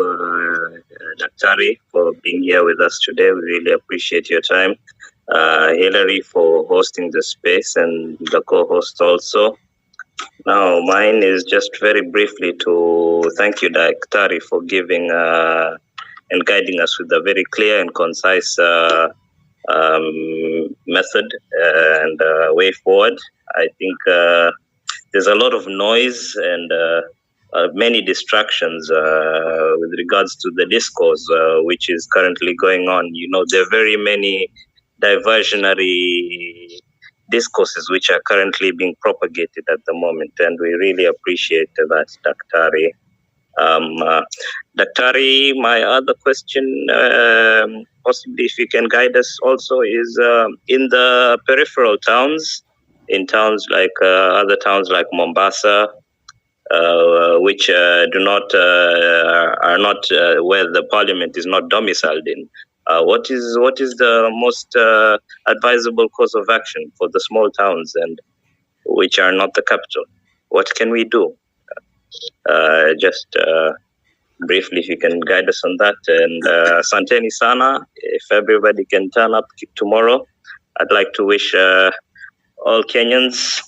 Daktari, for being here with us today. We really appreciate your time. Hillary for hosting the space and the co-host also. Now, mine is just very briefly to thank you, Daktari, for giving and guiding us with a very clear and concise method and way forward. I think there's a lot of noise and many distractions with regards to the discourse which is currently going on. You know, there are very many diversionary discourses which are currently being propagated at the moment, and we really appreciate that, Daktari. Daktari, my other question, possibly if you can guide us also, is in the peripheral towns, in towns like other towns like Mombasa, which are not where the parliament is not domiciled in. What is the most advisable course of action for the small towns and which are not the capital? What can we do? Just briefly, if you can guide us on that. And Santeni Sana, if everybody can turn up tomorrow, I'd like to wish all Kenyans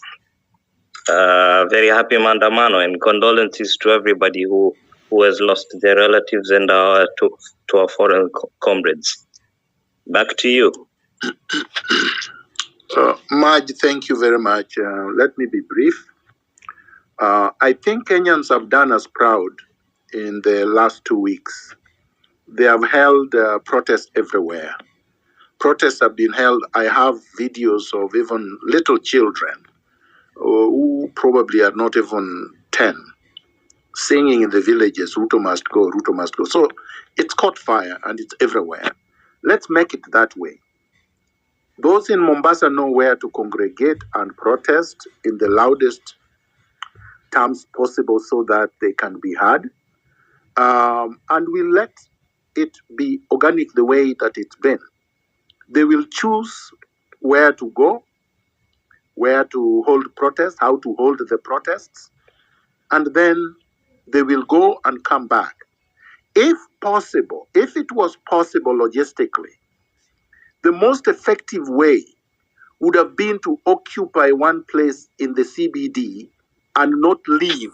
very happy Maandamano and condolences to everybody who has lost their relatives and to our foreign comrades. Back to you. Maj, thank you very much. Let me be brief. I think Kenyans have done us proud in the last 2 weeks. They have held protests everywhere. Protests have been held. I have videos of even little children who probably are not even 10, singing in the villages, Ruto must go, Ruto must go. So it's caught fire and it's everywhere. Let's make it that way. Those in Mombasa know where to congregate and protest in the loudest terms possible so that they can be heard. And we let it be organic the way that it's been. They will choose where to go, where to hold protests, how to hold the protests, and then they will go and come back. If possible, if it was possible logistically, the most effective way would have been to occupy one place in the CBD and not leave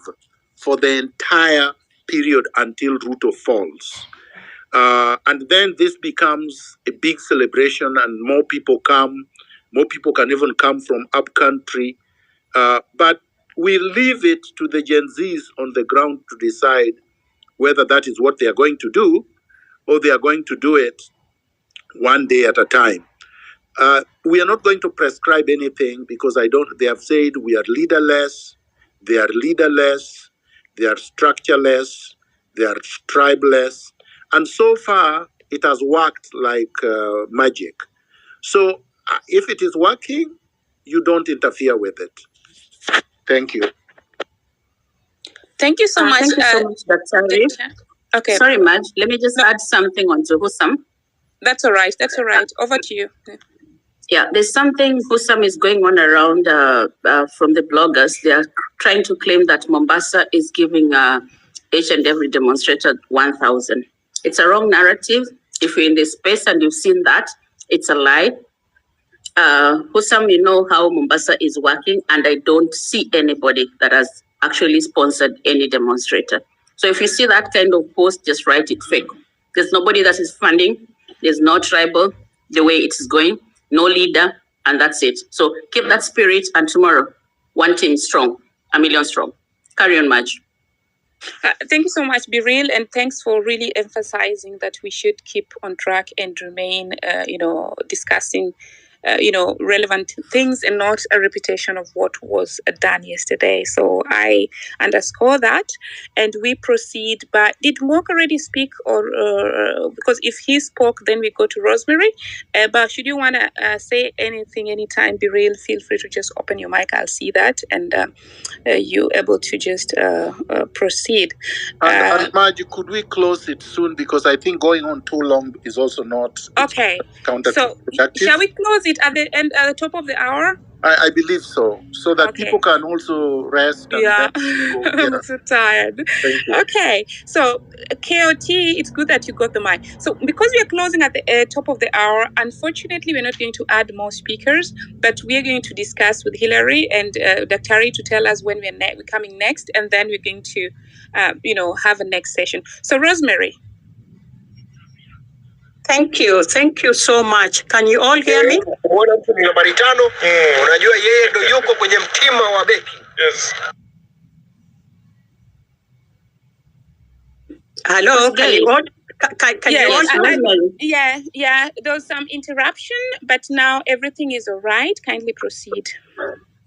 for the entire period until Ruto falls. And then this becomes a big celebration and more people come. More people can even come from up country. But we leave it to the Gen Zs on the ground to decide whether that is what they are going to do or they are going to do it one day at a time. We are not going to prescribe anything because they have said we are leaderless, they are leaderless, they are structureless, they are tribeless. And so far, it has worked like magic. So if it is working, you don't interfere with it. Thank you. Thank you so much. Thank you so much, Dr. Dr. Okay. Sorry, Maj. Let me just add something on to Hussam. That's all right. That's all right. Over to you. Yeah, there's something Hussam is going on around from the bloggers. They are trying to claim that Mombasa is giving each and every demonstrator 1,000. It's a wrong narrative. If you're in the space and you've seen that, it's a lie. Hussam, you know how Mombasa is working, and I don't see anybody that has actually sponsored any demonstrator. So if you see that kind of post, just write it fake. There's nobody that is funding. There's no tribal the way it is going, no leader, and that's it. So keep that spirit, and tomorrow, one team strong, a million strong. Carry on, Maj. Thank you so much, Biril, and thanks for really emphasizing that we should keep on track and remain, discussing, relevant things and not a repetition of what was done yesterday. So I underscore that, and we proceed. But did Mok already speak, or because if he spoke, then we go to Rosemary. But should you want to say anything anytime, Biril, feel free to just open your mic. I'll see that, and you able to just proceed. And Margie, could we close it soon? Because I think going on too long is also not okay. counterproductive. So shall we close it at the end, at the top of the hour? I believe so, so that people can also rest. And Yeah, then go. I'm so tired. Thank you. Okay, so KOT, it's good that you got the mic. So because we are closing at the top of the hour, unfortunately, we're not going to add more speakers, but we are going to discuss with Hillary and Dr. Harry to tell us when we're coming next, and then we're going to, have a next session. So Rosemary. Thank you so much. Can you all hear me? Hello, can you all? Can you all? Yeah. There was some interruption, but now everything is all right. Kindly proceed.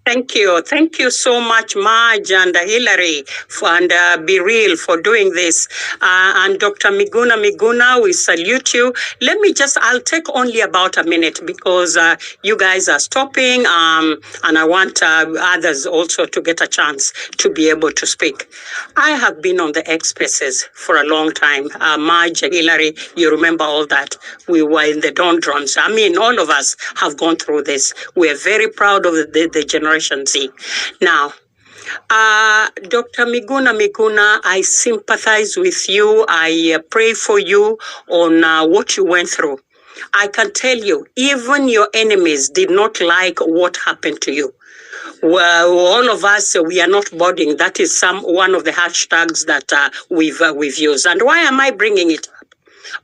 Thank you so much, Maj and Hillary and Biril for doing this. And Dr. Miguna, we salute you. I'll take only about a minute because you guys are stopping, and I want others also to get a chance to be able to speak. I have been on the X Spaces for a long time. Maj, Hillary, you remember all that. We were in the doldrums. I mean, all of us have gone through this. We're very proud of the Generation Z. Now, Dr. Miguna, I sympathize with you. I pray for you on what you went through. I can tell you, even your enemies did not like what happened to you. Well, all of us, we are not boarding. That is one of the hashtags that we've used. And why am I bringing it up?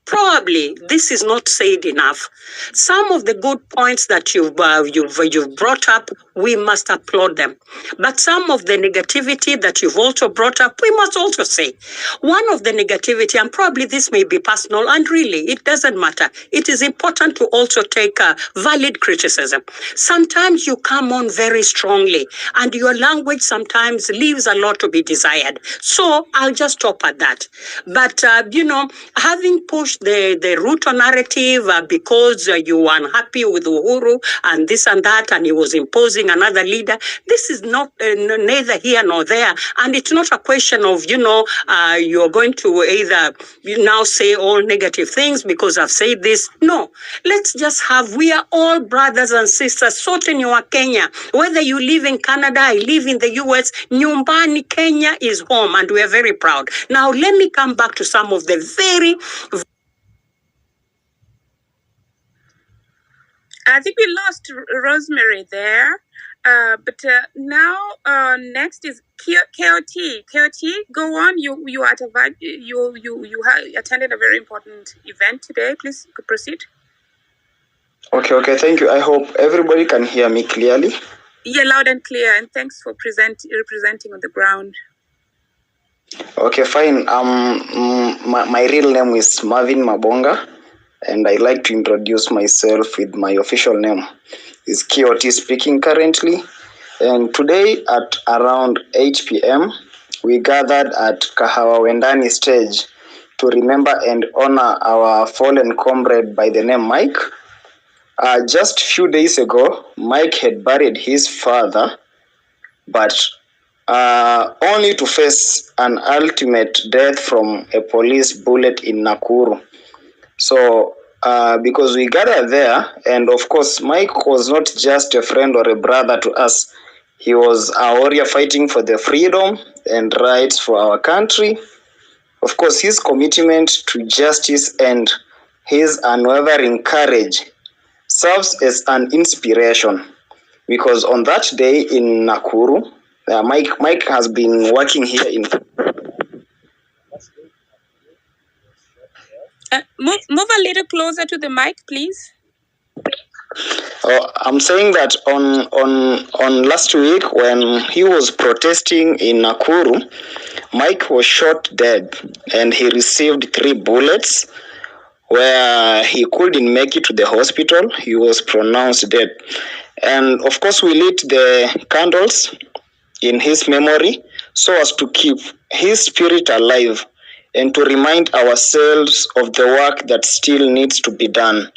Probably this is not said enough. Some of the good points that you've brought up, we must applaud them. But some of the negativity that you've also brought up, we must also say. One of the negativity, and probably this may be personal, and really, it doesn't matter. It is important to also take valid criticism. Sometimes you come on very strongly, and your language sometimes leaves a lot to be desired. So I'll just stop at that. But, having pushed the Ruto narrative because you were unhappy with Uhuru and this and that, and he was imposing another leader, this is not neither here nor there. And it's not a question of, you're going to either now say all negative things because I've said this. No, let's just we are all brothers and sisters. Sote ni wa Kenya. Whether you live in Canada, I live in the US, nyumbani Kenya is home, and we are very proud. Now, let me come back to some of the very... I think we lost Rosemary there. But now next is KOT. KOT, go on. You are at you attended a very important event today. Please proceed. Okay. Thank you. I hope everybody can hear me clearly. Yeah, loud and clear. And thanks for representing on the ground. Okay, fine. My real name is Marvin Mabonga. and I like to introduce myself with my official name. Is Kioti speaking currently, and today at around 8 p.m. we gathered at Kahawa Wendani stage to remember and honor our fallen comrade by the name Mike. Just a few days ago, Mike had buried his father, but only to face an ultimate death from a police bullet in Nakuru. So, because we gathered there, and of course, Mike was not just a friend or a brother to us. He was a warrior fighting for the freedom and rights for our country. Of course, his commitment to justice and his unwavering courage serves as an inspiration, because on that day in Nakuru, Mike has been working here in. Move a little closer to the mic, please. I'm saying that on last week when he was protesting in Nakuru, Mike was shot dead and he received 3 bullets where he couldn't make it to the hospital. He was pronounced dead. And of course, we lit the candles in his memory so as to keep his spirit alive and to remind ourselves of the work that still needs to be done.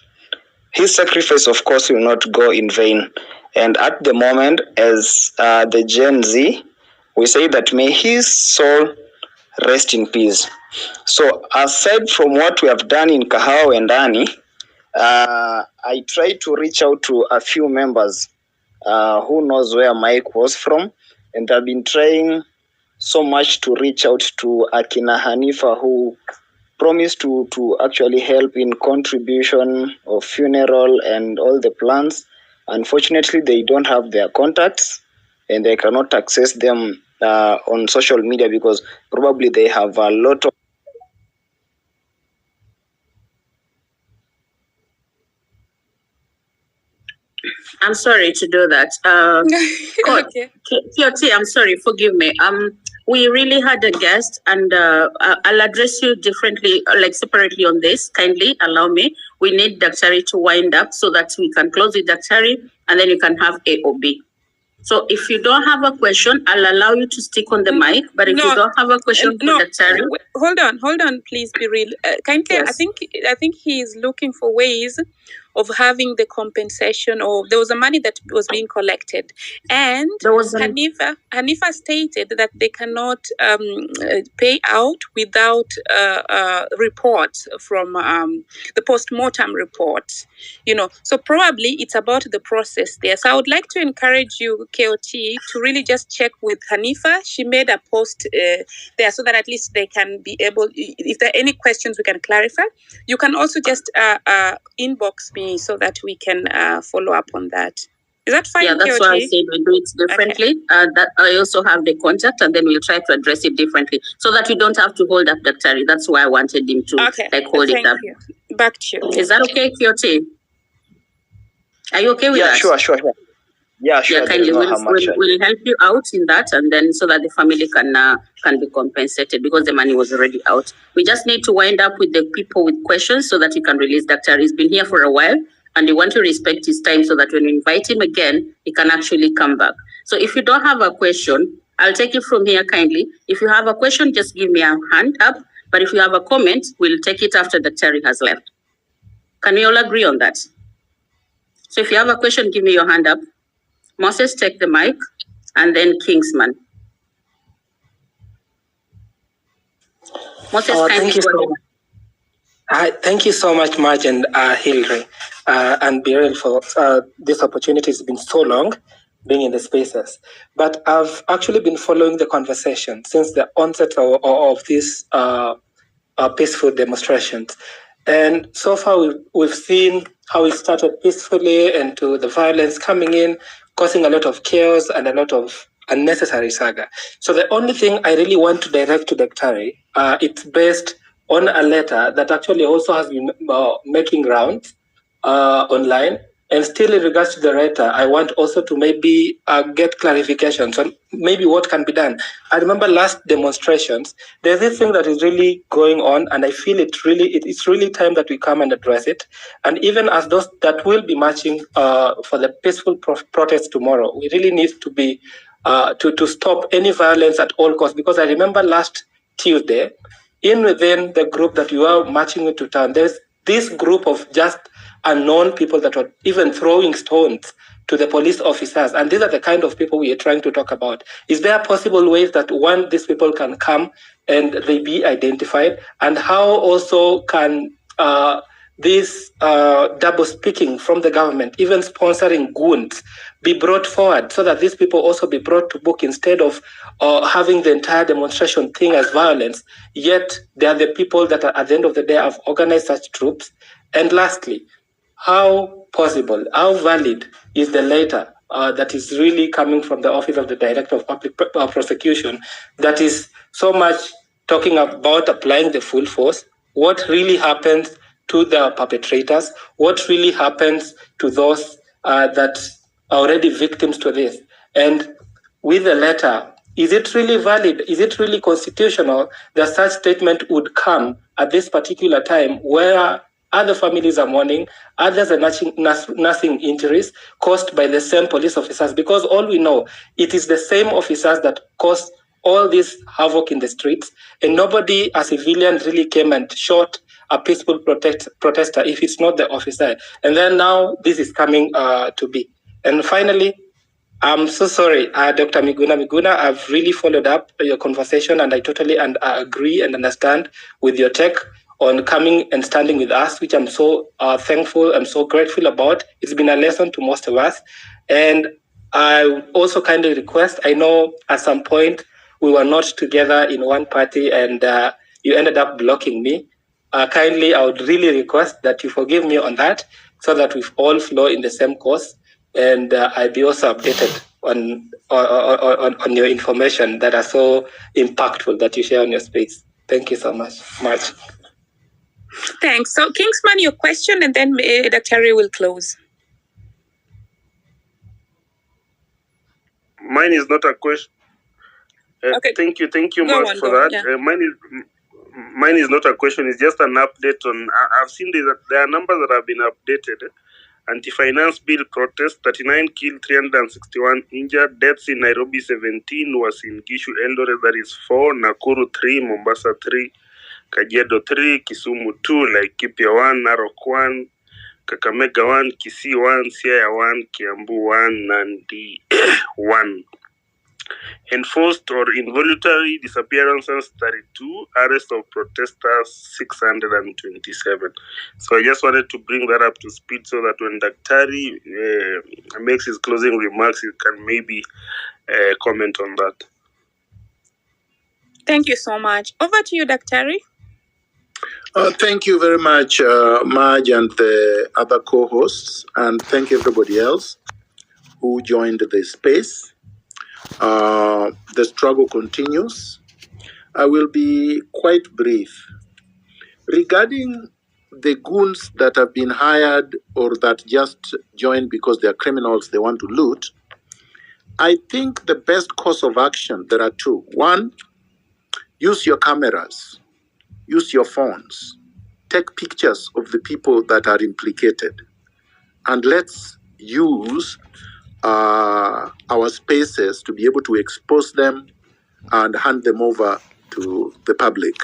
His sacrifice, of course, will not go in vain. And at the moment, as the Gen Z, we say that may his soul rest in peace. So aside from what we have done in Kahawa and Dani, I tried to reach out to a few members who knows where Mike was from, and I've been trying so much to reach out to Akina Hanifa, who promised to actually help in contribution of funeral and all the plans. Unfortunately, they don't have their contacts and they cannot access them on social media because probably they have a lot of. I'm sorry to do that. Okay. Kioti, I'm sorry, forgive me. We really had a guest, and I'll address you differently, like separately on this. Kindly allow me. We need Daktari to wind up so that we can close with Daktari, and then you can have A or B. So if you don't have a question, I'll allow you to stick on the mic. But if you don't have a question for Daktari, hold on, please be real. Kindly, yes. I think he is looking for ways of having the compensation, or there was a money that was being collected, and Hanifa stated that they cannot pay out without reports from the post-mortem report. So probably it's about the process there. So I would like to encourage you, KOT, to really just check with Hanifa. She made a post there so that at least they can be able, if there are any questions we can clarify. You can also just inbox me so that we can follow up on that. Is that fine? Yeah, that's why I said we do it differently. Okay. That I also have the contact, and then we'll try to address it differently so that we don't have to hold up Daktari. That's why I wanted him to hold it up. You. Back to you. Is that okay, Kioti? Are you okay with that? Sure. Yeah, sure. Yeah, kindly, we'll help you out in that, and then so that the family can be compensated because the money was already out. We just need to wind up with the people with questions so that you can release Daktari. He's been here for a while, and we want to respect his time so that when we invite him again, he can actually come back. So if you don't have a question, I'll take it from here kindly. If you have a question, just give me a hand up. But if you have a comment, we'll take it after Daktari has left. Can we all agree on that? So if you have a question, give me your hand up. Moses, take the mic, and then Kingsman. Moses, thank you so much. Thank you so much, Marge and Hillary, and Birel for this opportunity. It's been so long being in the spaces. But I've actually been following the conversation since the onset of these peaceful demonstrations. And so far, we've seen how it started peacefully and to the violence coming in, causing a lot of chaos and a lot of unnecessary saga. So the only thing I really want to direct to Daktari, it's based on a letter that actually also has been making rounds online. And still in regards to the letter, I want also to maybe get clarifications on maybe what can be done. I remember last demonstrations, there's this thing that is really going on, and I feel it's really time that we come and address it. And even as those that will be marching for the peaceful protest tomorrow, we really need to be to stop any violence at all costs. Because I remember last Tuesday, within the group that you are marching into town, there's this group of just unknown people that were even throwing stones to the police officers. And these are the kind of people we are trying to talk about. Is there possible ways that these people can come and they be identified? And how also can this double speaking from the government, even sponsoring goons, be brought forward so that these people also be brought to book instead of having the entire demonstration thing as violence, yet they are the people that are, at the end of the day, have organized such troops. And lastly, how possible, how valid is the letter that is really coming from the Office of the Director of Public Prosecution that is so much talking about applying the full force? What really happens to the perpetrators? What really happens to those that are already victims to this? And with the letter, is it really valid? Is it really constitutional that such statement would come at this particular time where other families are mourning, others are nursing injuries caused by the same police officers? Because all we know, it is the same officers that caused all this havoc in the streets, and nobody, a civilian, really came and shot a peaceful protester if it's not the officer. And then now this is coming to be. And finally, I'm so sorry, Dr. Miguna. I've really followed up your conversation, and I totally agree and understand with your take on coming and standing with us, which I'm so thankful and so grateful about. It's been a lesson to most of us. And I also kindly request, I know at some point we were not together in one party and you ended up blocking me. Kindly, I would really request that you forgive me on that so that we all flow in the same course. And I'll be also updated on your information that are so impactful that you share on your space. Thank you so much. Thanks. So, Kingsman, your question, and then Dr. Harry will close. Mine is not a question. Okay. Thank you, Mark, for that. Yeah. Mine is not a question. It's just an update on. I've seen that there are numbers that have been updated. Anti-finance bill protest: 39 killed, 361 injured. Deaths in Nairobi 17, was in Gishu Eldoret, that is 4, Nakuru 3, Mombasa 3, Kajiado 3, Kisumu 2, Laikipia 1, Narok 1, Kakamega 1, Kisii 1, Siaya 1, Kiambu 1, Nandi 1. Enforced or involuntary disappearances 32, arrest of protesters 627. So I just wanted to bring that up to speed so that when Daktari makes his closing remarks, you can maybe comment on that. Thank you so much. Over to you, Daktari. Thank you very much, Maj and the other co-hosts, and thank everybody else who joined the space. The struggle continues. I will be quite brief. Regarding the goons that have been hired or that just joined because they are criminals, they want to loot, I think the best course of action, there are two. One, use your cameras, use your phones, take pictures of the people that are implicated, and let's use our spaces to be able to expose them and hand them over to the public.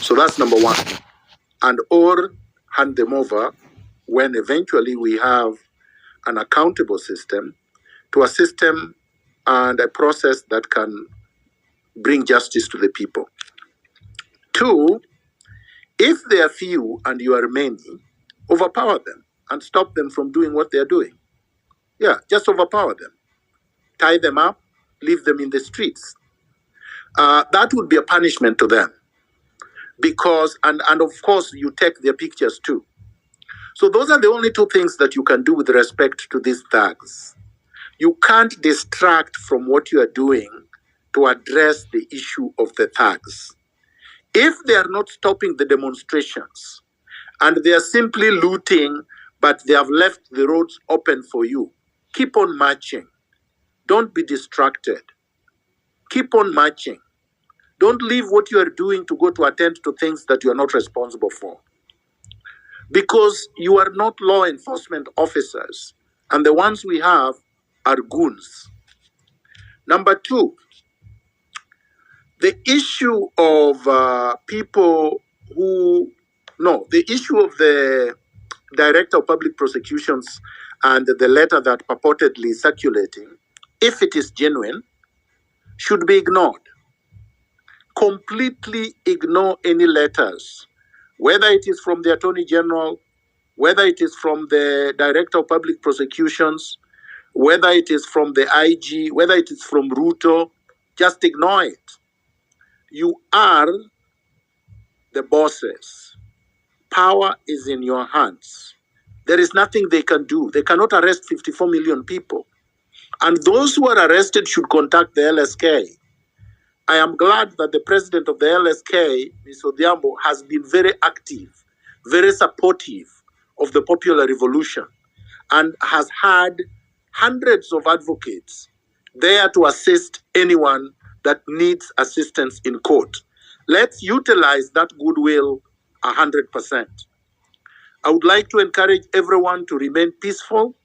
So that's number one. And or hand them over when eventually we have an accountable system, to a system and a process that can bring justice to the people. Two, if they are few and you are many, overpower them and stop them from doing what they are doing. Yeah, just overpower them. Tie them up, leave them in the streets. That would be a punishment to them. Because, and of course, you take their pictures too. So those are the only two things that you can do with respect to these thugs. You can't distract from what you are doing to address the issue of the thugs. If they are not stopping the demonstrations and they are simply looting but they have left the roads open for you. Keep on marching. Don't be distracted. Keep on marching. Don't leave what you are doing to go to attend to things that you are not responsible for. Because you are not law enforcement officers, and the ones we have are goons. Number two, the issue of the issue of the Director of Public Prosecutions and the letter that purportedly circulating, if it is genuine, should be ignored. Completely ignore any letters, whether it is from the Attorney General, whether it is from the Director of Public Prosecutions, whether it is from the IG, whether it is from Ruto, just ignore it. You are the bosses. Power is in your hands. There is nothing they can do. They cannot arrest 54 million people. And those who are arrested should contact the LSK. I am glad that the president of the LSK, Ms. Odhiambo, has been very active, very supportive of the popular revolution, and has had hundreds of advocates there to assist anyone that needs assistance in court. Let's utilize that goodwill 100%. I would like to encourage everyone to remain peaceful.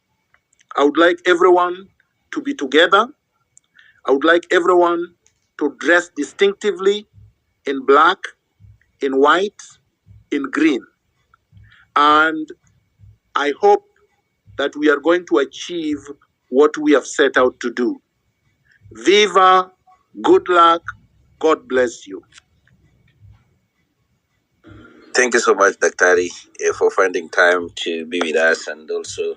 I would like everyone to be together. I would like everyone to dress distinctively in black, in white, in green. And I hope that we are going to achieve what we have set out to do. Viva, good luck, God bless you. Thank you so much, Daktari, for finding time to be with us, and also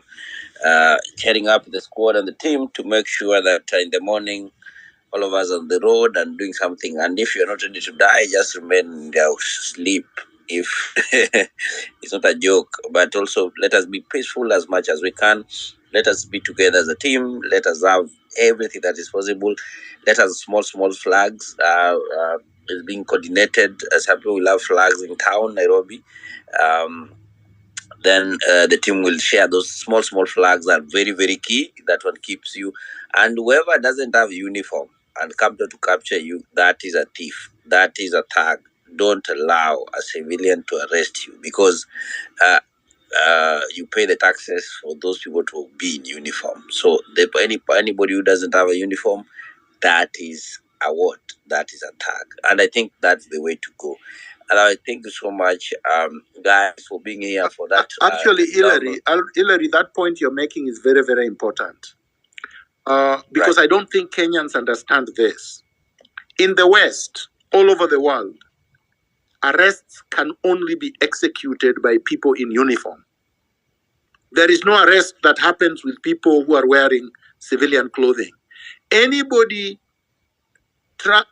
heading up the squad and the team to make sure that in the morning all of us on the road and doing something. And if you're not ready to die, just remain in your sleep. If it's not a joke, but also let us be peaceful as much as we can. Let us be together as a team. Let us have everything that is possible. Let us small flags is being coordinated. Some people will have flags in town, Nairobi. Then the team will share those small flags that are very, very key. That one keeps you. And whoever doesn't have uniform and come to capture you, that is a thief. That is a thug. Don't allow a civilian to arrest you, because you pay the taxes for those people to be in uniform. So anybody who doesn't have a uniform, that is a what? That is a thug. And I think that's the way to go. And I thank you so much, guys, for being here for that. Actually, Hillary, that point you're making is very, very important. Because I don't think Kenyans understand this. In the West, all over the world, arrests can only be executed by people in uniform. There is no arrest that happens with people who are wearing civilian clothing. Anybody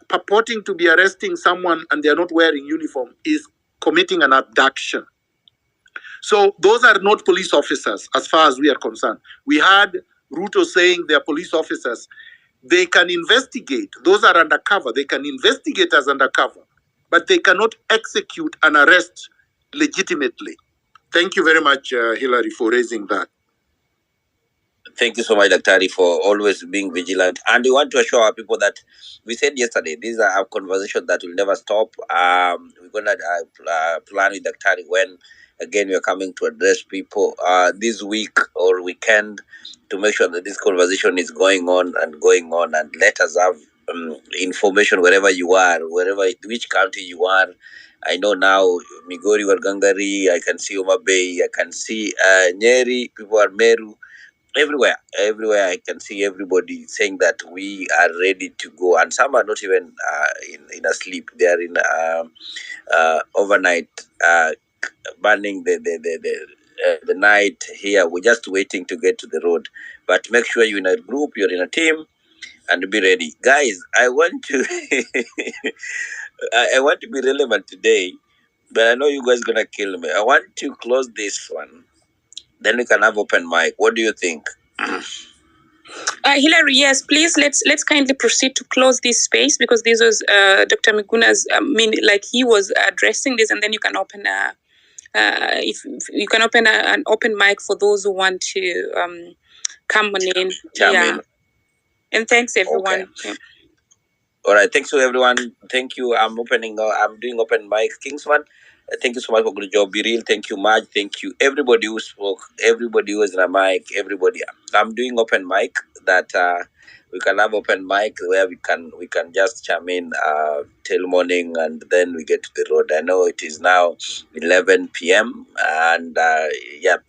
purporting to be arresting someone and they are not wearing uniform is committing an abduction. So those are not police officers as far as we are concerned. We had Ruto saying they are police officers. They can investigate. Those are undercover. They can investigate as undercover, but they cannot execute an arrest legitimately. Thank you very much, Hillary, for raising that. Thank you so much, Daktari, for always being vigilant. And we want to assure our people that we said yesterday, these are our conversations that will never stop. We're going to plan with Daktari when, again, we are coming to address people this week or weekend to make sure that this conversation is going on. And let us have information wherever you are, which county you are. I know now, Migori, Wargangari, I can see Homa Bay, I can see Nyeri, people are Meru. Everywhere I can see everybody saying that we are ready to go, and some are not even in a sleep. They are in overnight burning the night here. We're just waiting to get to the road. But make sure you're in a group, you're in a team, and be ready, guys. I want to I want to be relevant today, but I know you guys gonna kill me. I want to close this one. Then we can have open mic. What do you think? Hillary, yes, please let's kindly proceed to close this space, because this was Dr. Miguna's. He was addressing this, and then you can open if you can open an open mic for those who want to come on in. Chime in. And thanks everyone. Okay. Yeah. All right, thanks to everyone. Thank you. I'm doing open mic. Kingsman, thank you so much for good job. Be real. Thank you, Marge. Thank you, everybody who spoke, everybody who was in a mic, everybody. I'm doing open mic that we can have open mic where we can just chime in till morning and then we get to the road. I know it is now 11 p.m. and yep.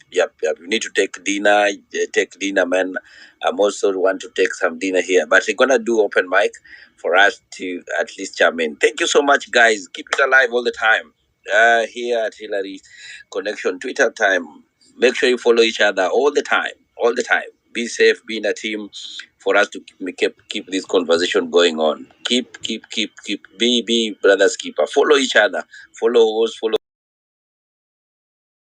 We need to take dinner, man. I'm also want to take some dinner here, but we're gonna do open mic for us to at least chime in. Thank you so much, guys. Keep it alive all the time. Here at Hillary Connection Twitter time. Make sure you follow each other all the time. All the time. Be safe. Be in a team for us to keep this conversation going on. Keep. Be brothers keeper. Follow each other. Follow us. Follow.